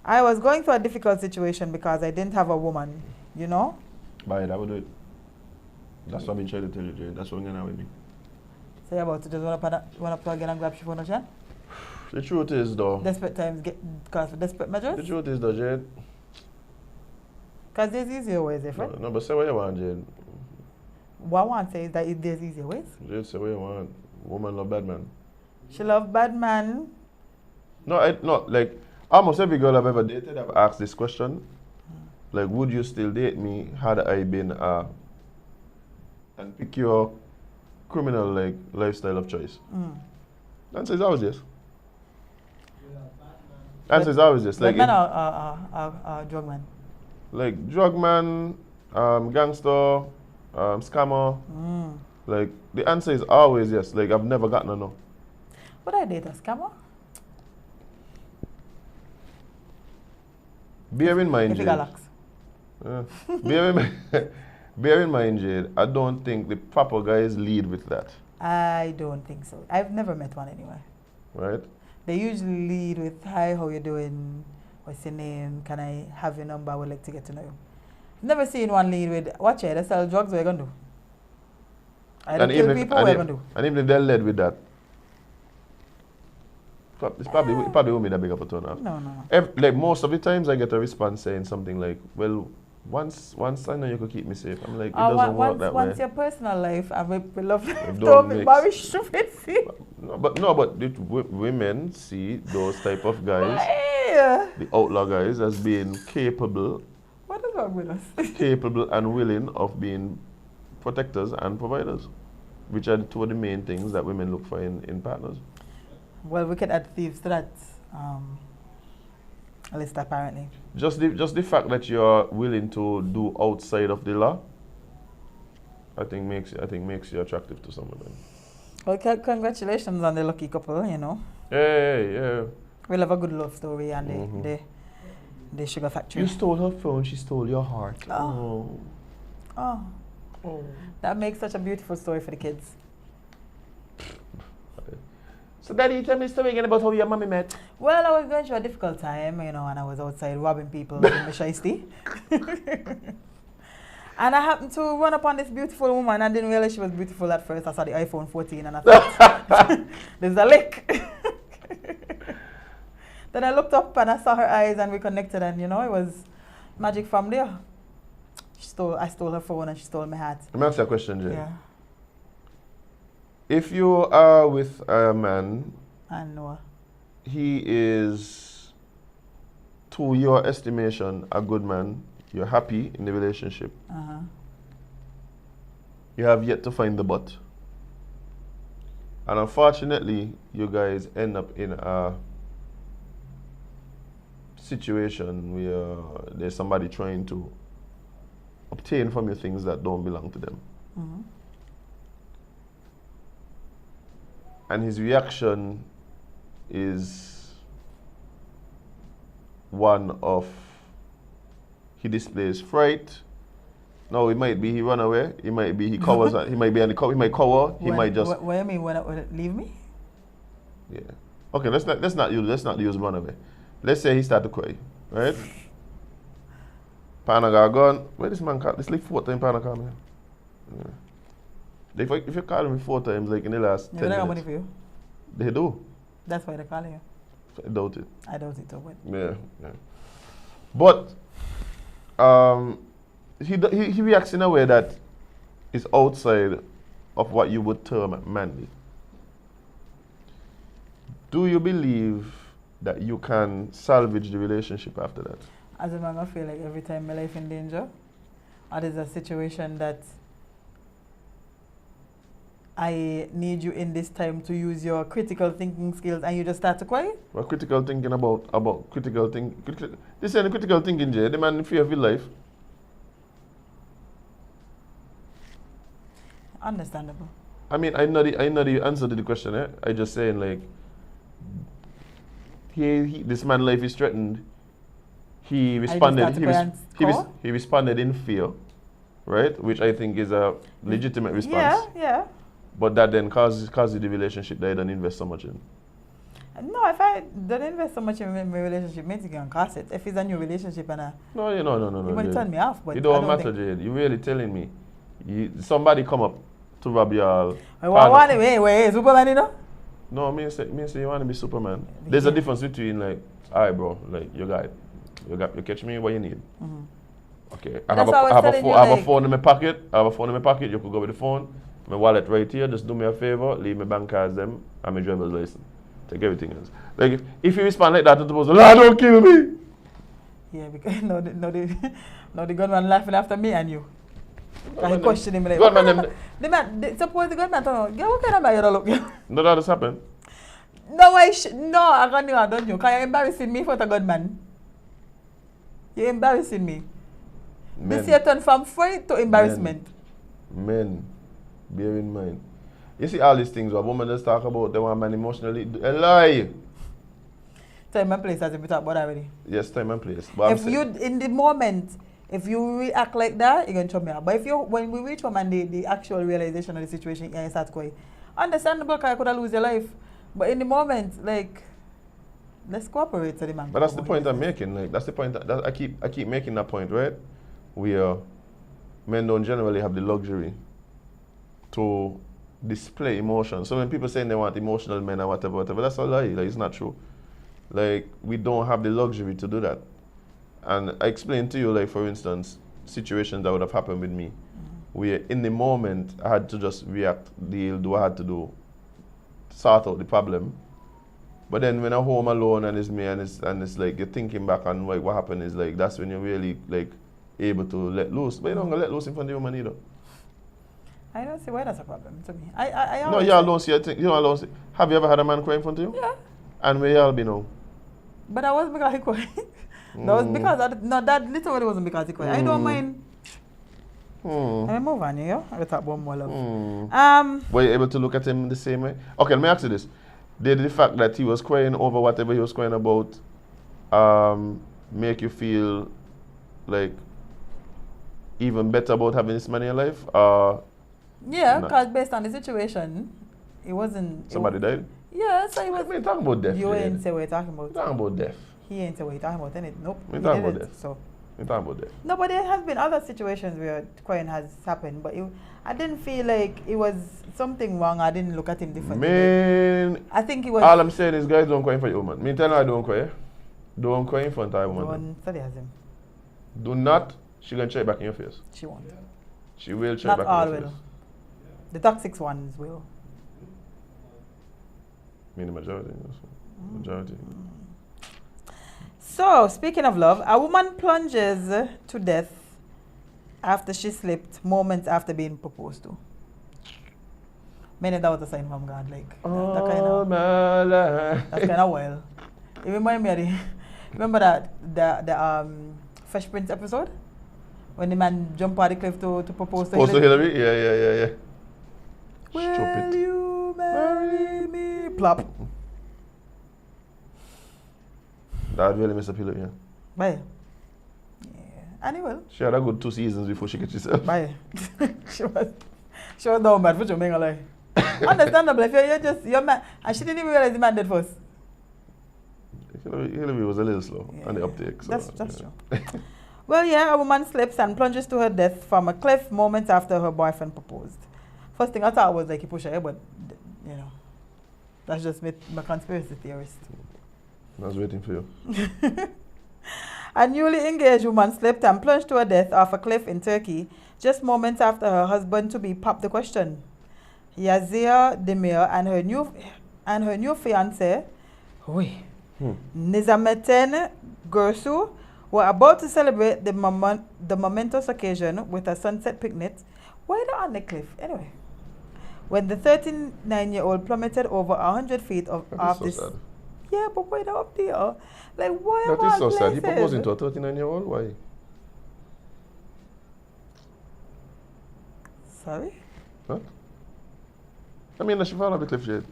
I was going through a difficult situation because I didn't have a woman, you know? Buy it, I will do it. That's what I've been trying to tell you, Jade. That's what's going on with me. So you're about to just run up again and grab your phone again? The truth is, though. Desperate times get cause for desperate measures? The truth is, though, Jade. Because there's easier ways, different. No, but say what you want, Jade. What I want to say is that there's easier ways. Jade, say what you want. Woman love bad man. She love bad man. No, like, almost every girl I've ever dated, I've asked this question. Like, would you still date me had I been and pick your criminal like lifestyle of choice? Answer is always yes. Answer is always yes. Like, Bad man or drug man? like drug man, gangster, scammer. Like the answer is always yes. Like I've never gotten a no. Would I date a scammer? Bear in mind, If you Jade. got locks. Bear in mind, Jade. I don't think the proper guys lead with that, I don't think so. I've never met one anyway. right? They usually lead with, hi, how you doing? What's your name? Can I have your number? I would like to get to know you. Never seen one lead with, watch it, they sell drugs, what you gonna do? I don't kill people, what you gonna do? And even if they're led with that, it probably won't be that big of a turn off. No. Like most of the times I get a response saying something like, well, once I know you could keep me safe. I'm like, it doesn't work that way. Once your personal life and we love don't don't be mix. very stupid, see? But women see those type of guys, Yeah. the outlaw guys, as being capable What is wrong with us? capable and willing of being protectors and providers, which are two of the main things that women look for in partners. Well, we can add thieves to that list apparently. Just the fact that you're willing to do outside of the law, I think makes you attractive to some women. Well, congratulations on the lucky couple, you know. Yeah. We'll have a good love story and the sugar factory. You stole her phone, she stole your heart. Oh. Oh, that makes such a beautiful story for the kids. So Daddy, tell me a story again about how your mommy met. Well, I was going through a difficult time, you know, and I was outside robbing people in my shiesty. And I happened to run upon this beautiful woman. I didn't realize she was beautiful at first. I saw the iPhone 14 and I thought, there's a lick. Then I looked up and I saw her eyes and we connected and, you know, it was magic from there. I stole her phone and she stole my heart. Let me ask you a question, Jay. Yeah, If you are with a man, I know. he is, to your estimation, a good man, you're happy in the relationship, you have yet to find the but. And unfortunately, you guys end up in a situation where there's somebody trying to obtain from you things that don't belong to them. And his reaction is one of he displays fright. No, it might be he run away. It might be he covers. He might be on the cover. He might cover. He might just. What do you mean? When leave me? Yeah. Okay. Let's not use run away. Let's say he start to cry, right? Panaga gone. Where this man call? This like 4 times Panaga man. Yeah. If you call me 4 times like in the last 10 They minutes. got money for you. They do. That's why they're calling you. I doubt it. I doubt it too. But Yeah. But he reacts in a way that is outside of what you would term manly. Do you believe that you can salvage the relationship after that? as a man, I feel like every time my life in danger, or there's a situation that I need you in this time to use your critical thinking skills and you just start to cry? What critical thinking about critical thinking? This ain't critical thinking, Jade. The man in fear of his life. Understandable. I mean, I know the answer to the question. I just saying like, this man's life is threatened. He responded. He responded in fear, right? Which I think is a legitimate response. Yeah. But that then causes the relationship that I don't invest so much in. No, if I don't invest so much in my relationship, maybe it can cost it. If it's a new relationship and No. you might Jade. turn me off, but It don't I don't matter, think. Jade. You really telling me? Somebody come up to rob y'all. Wait, Superman, you know? No, me say you want to be Superman. There's a difference between like, alright, bro, like you catch me what you need. Mm-hmm. Okay, But I that's what I was telling you, have a like- phone in my pocket. You could go with the phone. My wallet right here. Just do me a favor. Leave my bank cards them and my driver's license. Take everything else. Like if you respond like that to the person, don't kill me. Yeah, because no, the gunman laughing after me and you. Gunman I question him like, gunman suppose the gunman told me, what kind of man you look? No, that has happened. No, I don't you. Because you're embarrassing me for the gunman. You're embarrassing me. This year turned from fright to embarrassment. Men, bear in mind. You see all these things, what women just talk about, they want man emotionally. A lie. Time and place, as we talked about already. Yes, time and place. But If you, in the moment, if you react like that, you're going to chop me out. But if you, when we reach home and the actual realization of the situation, you start going, understandable, because I could have lose your life. But in the moment, like, let's cooperate to the man. But that's the point I'm making. Like that's the point that I keep making that point, right? Where men don't generally have the luxury to display emotion. So when people say they want emotional men or whatever, that's a lie. Like it's not true. Like we don't have the luxury to do that. And I explained to you, like for instance, situations that would have happened with me, where in the moment I had to just react, deal, do what I had to do, sort out the problem. But then when I'm home alone and it's me and it's like you're thinking back on like what happened is like that's when you're really like able to let loose. But you don't gonna let loose in front of your man either. I don't see why that's a problem to me. No, y'all don't see a thing. You don't alone see. Have you ever had a man cry in front of you? Yeah. And where y'all be now? But that was because he cried. That was because, that literally wasn't because he cried. I don't mind. Let me move on, yeah? I'll talk about more love. Were you able to look at him the same way? Okay, let me ask you this. Did the fact that he was crying over whatever he was crying about make you feel like even better about having this man in your life? Yeah, No. because based on the situation, it wasn't... Somebody died? Yeah, so it was... We ain't talking about death. You Jade. ain't say what you're talking about. We're talking about death. He ain't say what you're talking about, innit? Nope. We're he talking about didn't, death. So. We're talking about death. No, but there has been other situations where crying has happened, but I didn't feel like it was something wrong. I didn't look at him differently. Man, I think it was... all I'm saying is guys don't cry in front of your woman. Me tell her I don't cry. Don't cry in front of a woman. Don't study Azem. Do not. She gonna try back in your face. She won't. She will try Not back all in your will. face. The toxic ones will. I mean the majority. Majority. So, speaking of love, a woman plunges to death after she slipped moments after being proposed to. Many that was a sign from God, like that kind All of, my life. that's kind of wild. It reminds me of remember the Fresh Prince episode when the man jumped out the cliff to propose to Also Hillary. Hillary? Yeah. Will Stupid. you marry me? Plop. That really miss a pillow, yeah. Bye. Yeah. And he will. She had a good 2 seasons before she get herself. Bye. she was down bad for Jamaica, like. Understandable. If you're mad, and she didn't even realize the man did first. Hillary was a little slow on the uptake. So, That's true. Well, yeah, a woman slips and plunges to her death from a cliff moments after her boyfriend proposed. First thing I thought was like he pushed her, but you know, that's just my conspiracy theorist. I was waiting for you. A newly engaged woman slipped and plunged to her death off a cliff in Turkey just moments after her husband-to-be popped the question. Yazia Demir and her new fiancé, Nizamettin Gursu, were about to celebrate the momentous occasion with a sunset picnic. Why not on the cliff? Anyway, when the 39-year-old plummeted over 100 feet off this. Sad. Yeah, but why not up there? Like, why That am is I so sad. He places? proposed to a 39-year-old? Why? Sorry? Huh? I mean, that she fall off the cliff, Jade.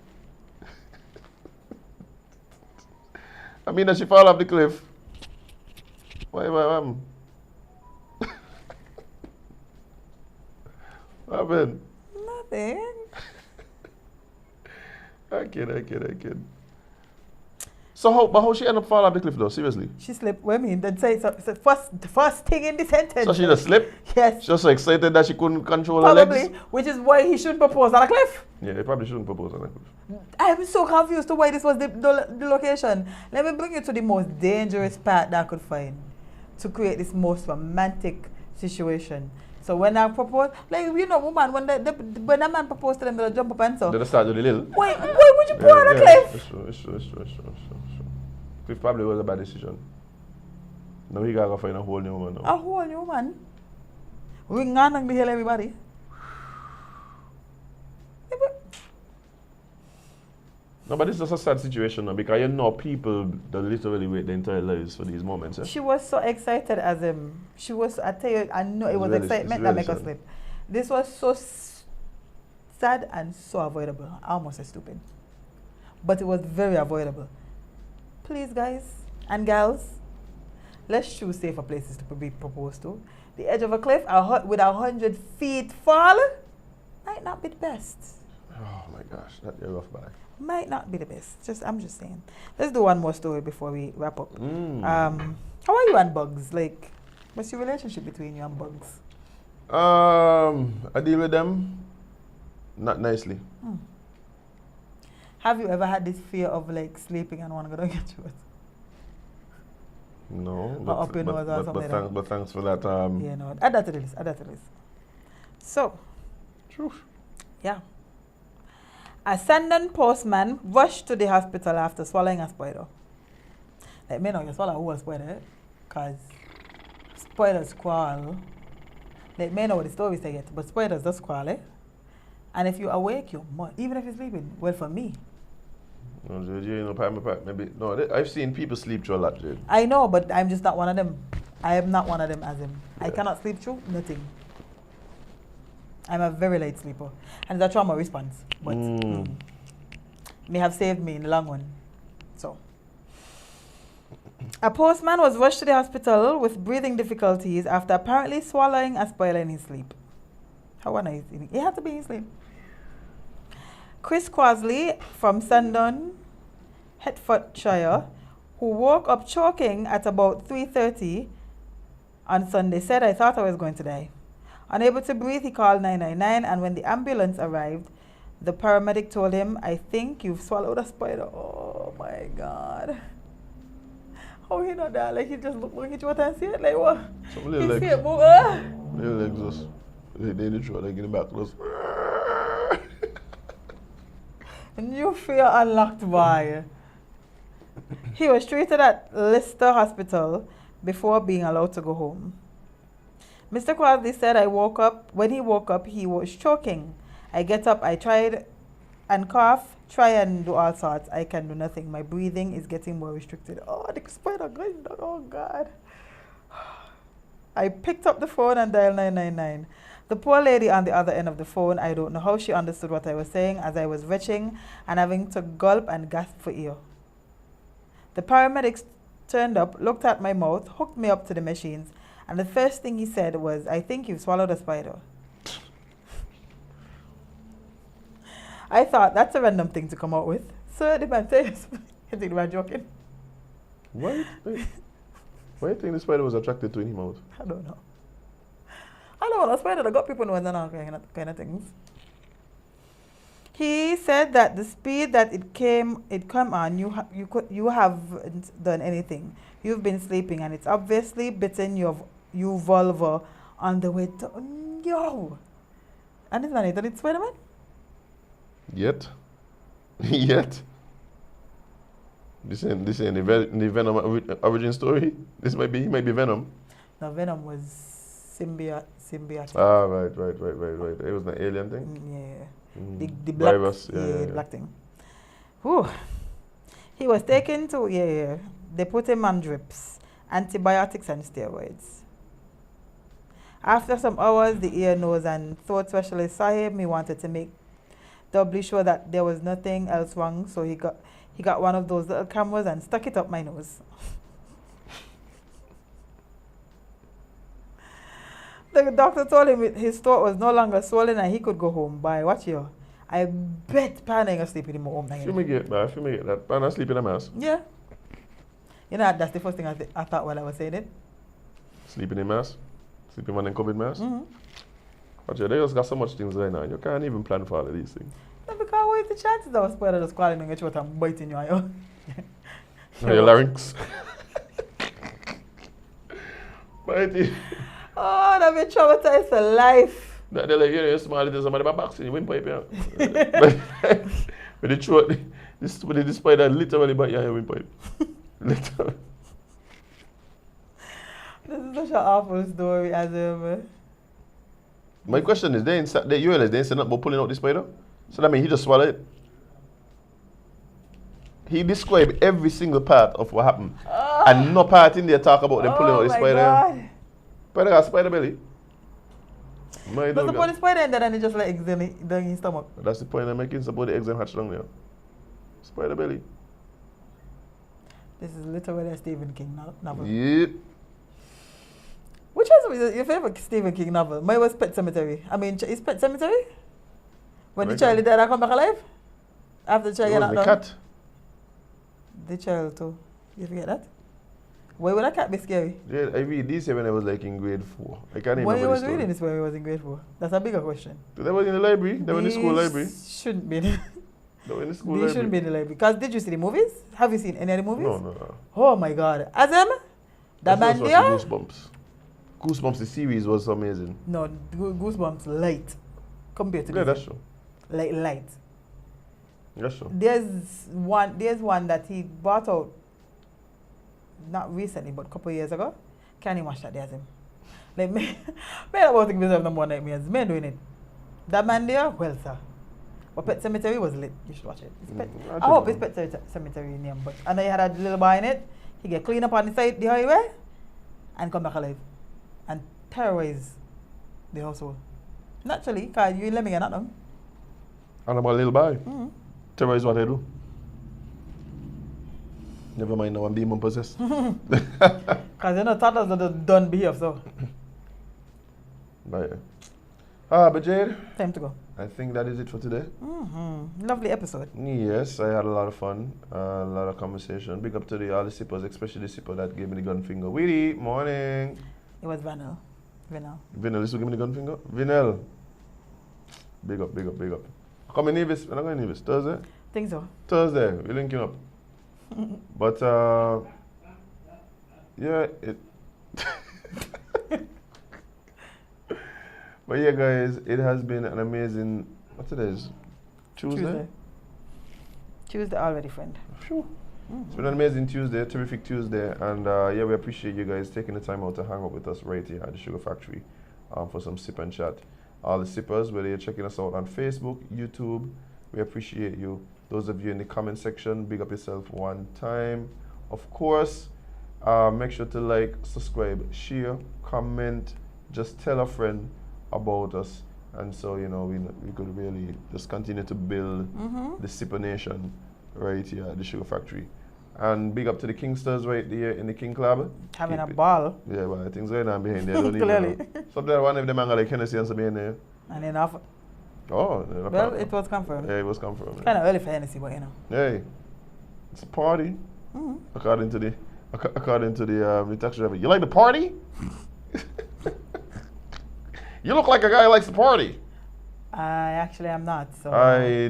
I mean, that she fall off the cliff. Why? What happened? Nothing. I kid. So how she end up fall off the cliff though? Seriously? She slipped. What I mean, then say it's the first thing in the sentence. So she just slipped? Yes. She was so excited that she couldn't control her legs? Probably, which is why he shouldn't propose on a cliff. Yeah, he probably shouldn't propose on a cliff. I'm so confused to why this was the location. Let me bring you to the most dangerous part that I could find to create this most romantic situation. So when I propose, like, you know, woman, when a man proposed to them, they'll jump up and so. They'll start with a little. Why would you pour on a cliff? It's true. Cliff probably was a bad decision. Now he gotta go find a whole new woman now. A whole new woman? Ring on and hell everybody. No, but this is a sad situation now because you know people that literally wait their entire lives for these moments. Yeah? She was so excited as she was, I tell you, I know it was really- excitement it's that really made her sad. slip. This was so sad and so avoidable. I almost said stupid. But it was very avoidable. Please, guys and gals, let's choose safer places to be proposed to. The edge of a cliff with 100 feet fall might not be the best. Oh my gosh, that's a rough bag. Might not be the best. I'm just saying. Let's do one more story before we wrap up. How are you and bugs? Like, what's your relationship between you and bugs? I deal with them not nicely. Have you ever had this fear of like sleeping and one gonna get you? No, Or up your nose or something like that. but thanks for that. Yeah, no. Add that to the list. So, Phew. yeah. A Sandan postman rushed to the hospital after swallowing a spider. Like, me know you swallow a whole spider, because spiders crawl. Like, me know what the stories they get, but spiders just crawl, eh? And if you awake, even if you're sleeping, well, for me. No, Jade, you know, maybe. No, I've seen people sleep through a lot, Jade. I know, but I'm just not one of them. I am not one of them, Azem. I cannot sleep through nothing. I'm a very light sleeper. And it's a trauma response. But may have saved me in the long run. So. A postman was rushed to the hospital with breathing difficulties after apparently swallowing a spider in his sleep. How one is eating? He had to be in his sleep. Chris Quasley from Sandon, Hertfordshire, who woke up choking at about 3:30 on Sunday, said, "I thought I was going to die." Unable to breathe, he called 999, and when the ambulance arrived, the paramedic told him, "I think you've swallowed a spider." Oh my God. How he know that? Like, he just look at you and see it? Like, what? Some little He see legs. it move. Little legs just. They in the throat, like in the back. Just. New fear unlocked by. He was treated at Leicester Hospital before being allowed to go home. Mr. Quasley said, when he woke up, he was choking. I get up, I tried and cough, try and do all sorts. I can do nothing. My breathing is getting more restricted. Oh, the spider going down. Oh, God. I picked up the phone and dialed 999. The poor lady on the other end of the phone, I don't know how she understood what I was saying as I was retching and having to gulp and gasp for air. The paramedics turned up, looked at my mouth, hooked me up to the machines, and the first thing he said was, "I think you've swallowed a spider." I thought that's a random thing to come out with. So the man said, "You think the man joking?" Why do you think the spider was attracted to him out? I don't know. I don't know. A spider that got people knowing all kind of things. He said that the speed that it came on, you haven't done anything. You've been sleeping, and it's obviously bitten your vulva on the way to yo. And this man, it's Spider-Man. Yet. Yet. This ain't the Venom origin story. He might be Venom. No, Venom was symbiotic. Ah, right. It was an alien thing. Yeah. The black, virus, yeah. black thing. Whew. He was taken to, they put him on drips, antibiotics and steroids. After some hours, the ear, nose and throat specialist saw him. He wanted to make doubly sure that there was nothing else wrong, so he got one of those little cameras and stuck it up my nose. The doctor told him his throat was no longer swollen and he could go home. Bye. Watch you. I bet Pan ain't gonna sleep in my home. If you may get that. Pan sleep in a mass. Yeah. You know, that's the first thing I thought while I was saying it. Sleeping in mass? Sleeping on COVID mass? Mm-hmm. But yeah, they just got so much things going on. You can't even plan for all of these things. No, because what is the chances of a spider just crawling in your throat and biting your eye? Your larynx. Biting. Oh, that been traumatized for life. They're like, you're small little somebody by boxing, you windpipe, yeah. With the throat, the spider literally bite your windpipe. Literally. This is such an awful story, Azem. My question is, you realize they ain't said nothing about pulling out the spider? So that means he just swallowed it. He described every single part of what happened. And no part in there talk about them pulling out the spider. God. Spider got spider belly. But the put the spider in there and he just like eggs down his stomach. That's the point I'm making, it's about the eggs and hatch down there. Spider belly. This is literally a Stephen King novel. Yep. Which is your favorite Stephen King novel? Mine was Pet Cemetery. I mean, is Pet Cemetery? When the child died, I come back alive? After the child It get was the cat. The child too. You forget that? Why would a cat be scary? Yeah, I read this when I was like in grade 4. I can't even Why remember you was the story. reading this when you was in grade 4? That's a bigger question. They were in the library. They were in the school library. Shouldn't be. They They were in the school library. shouldn't be in the library. Because did you see the movies? Have you seen any of the movies? No. Oh my God. Azem? That man there? Goosebumps. Goosebumps, the series was amazing. No, Goosebumps light. Compared to Yeah, this. that's true. Like light. That's true. There's one that he bought out not recently, but a couple of years ago. Can't even watch that, Azem. Like me about to give myself no more nightmares. Me doing it. That man there, well sir. But Pet Cemetery was lit. You should watch it. I hope it's Pet Cemetery in name, but I know you had a little boy in it. He get clean up on the side, the highway, and come back alive. And terrorize the household. Naturally, because you let me get that done. And about little boy. Mm-hmm. Terror is what I do. Never mind now, I'm demon possessed. Because you know, toddlers don't behave, so. But yeah. But Jade, Time to go. I think that is it for today. Mm-hmm. Lovely episode. Yes, I had a lot of fun, a lot of conversation. Big up to all the sippers, especially the sipper that gave me the gun finger. Weedy, morning. It was Vanel. Vinel, this will give me the gun finger. Vinel. Big up. Come in Nevis. We're not going to Nevis. Thursday? Think so. Thursday. We're linking up. But, yeah, it... But yeah, guys, it has been an amazing... What today is? Tuesday already, friend. Phew. It's been an amazing Tuesday, terrific Tuesday, and yeah, we appreciate you guys taking the time out to hang out with us right here at the Sugar Factory for some sip and chat. All the sippers, whether you're checking us out on Facebook, YouTube, we appreciate you. Those of you in the comment section, big up yourself one time. Of course, make sure to like, subscribe, share, comment, just tell a friend about us, and so you know we could really just continue to build the Sipper Nation right here at the Sugar Factory. And big up to the Kingsters right there in the King Club. Having Keep a it. ball. Yeah, but things going on behind there. I don't even Clearly. know. Something one of them hang like Hennessy and something in there. And enough. Oh, yeah, Well, it was confirmed. Yeah, it was confirmed. Kind of early for Hennessy, but you know. Hey, it's a party. Mm-hmm. According to the taxi driver. You like the party? You look like a guy who likes the party. I actually am not. So. I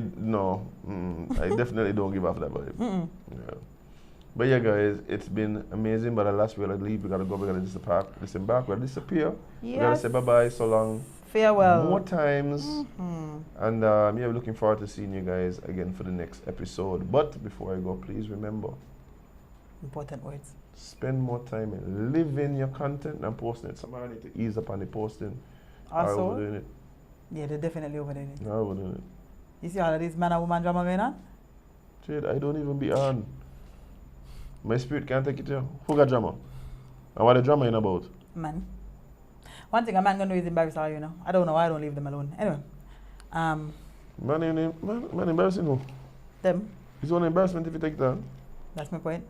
definitely don't give off that vibe. Mm-mm. Yeah. But yeah, guys, it's been amazing. But alas, we gotta leave. We gotta go. We gotta disembark. We gotta disappear. We gotta Yes. say bye bye. So long. Farewell. More times. Mm-hmm. And yeah, we're looking forward to seeing you guys again for the next episode. But before I go, please remember, Important words. spend more time in living your content and posting it. Somebody need to ease up on the posting. Also, overdoing it. yeah, they're definitely overdoing it. No, overdoing it. You see all of these man and woman drama going on? Jade, I don't even be on. My spirit can't take it here. Who got drama? And what the drama in about? Man. One thing a man gonna do is embarrass all you know. I don't know why I don't leave them alone. Anyway. Man embarrassing who? Them. It's only embarrassment if you take it on. That's my point.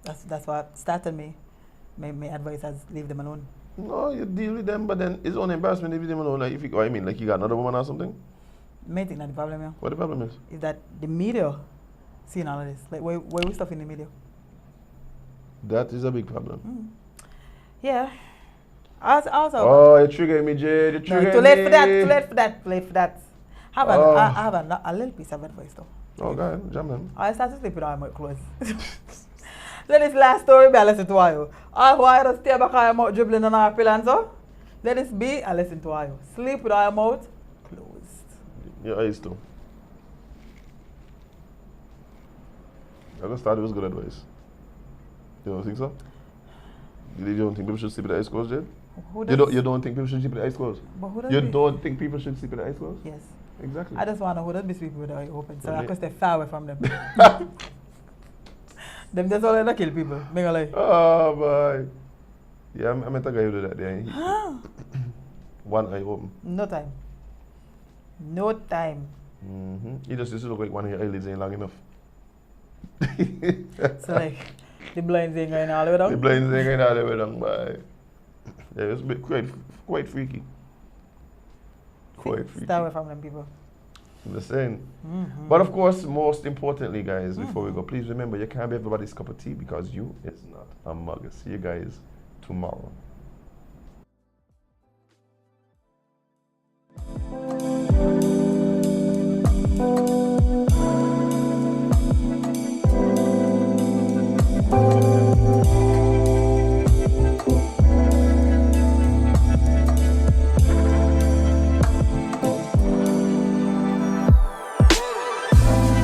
That's what started me. My advice is leave them alone. No, you deal with them, but then it's only embarrassment if you leave them alone. Like if you, I mean, like you got another woman or something. Main thing that the problem here What the problem is? is that the media seeing all of this. Like where we stuff in the media. That is a big problem. Yeah. Also. Oh, you triggered me, Jade. You No, triggered too me. late for that. Too late for that. Too late for that. I have a little piece of advice though. Oh, go ahead, jam them. I started to sleep with all my clothes. Let this last story be, I listen to you. Why you stay back on your mouth dribbling on our pillow and so? Let this be, I listen to you. Sleep with all your mouth closed. Your eyes too. I just thought it was good advice. You don't think so? You don't think people should sleep with their eyes closed, Jade? Who You does? don't think people should sleep with their eyes closed? But who does You this? don't think people should sleep with their eyes closed? Yes. Exactly. I just want to know who does be sleeping with their eye open, so I Really? can stay far away from them. Them just all that kill people. Make a lie. Oh, boy. Yeah, I met a guy who did that there. One eye open. No time. No time. He just used to look like one of your eyelids ain't long enough. So like, the blinds ain't going all the way down. The blinds ain't going all the way down, boy. Yeah, it's a bit quite freaky. Quite freaky. Stay away from them people. I'm just saying. But of course, most importantly, guys, before we go, please remember you can't be everybody's cup of tea because you is not a mug. See you guys tomorrow.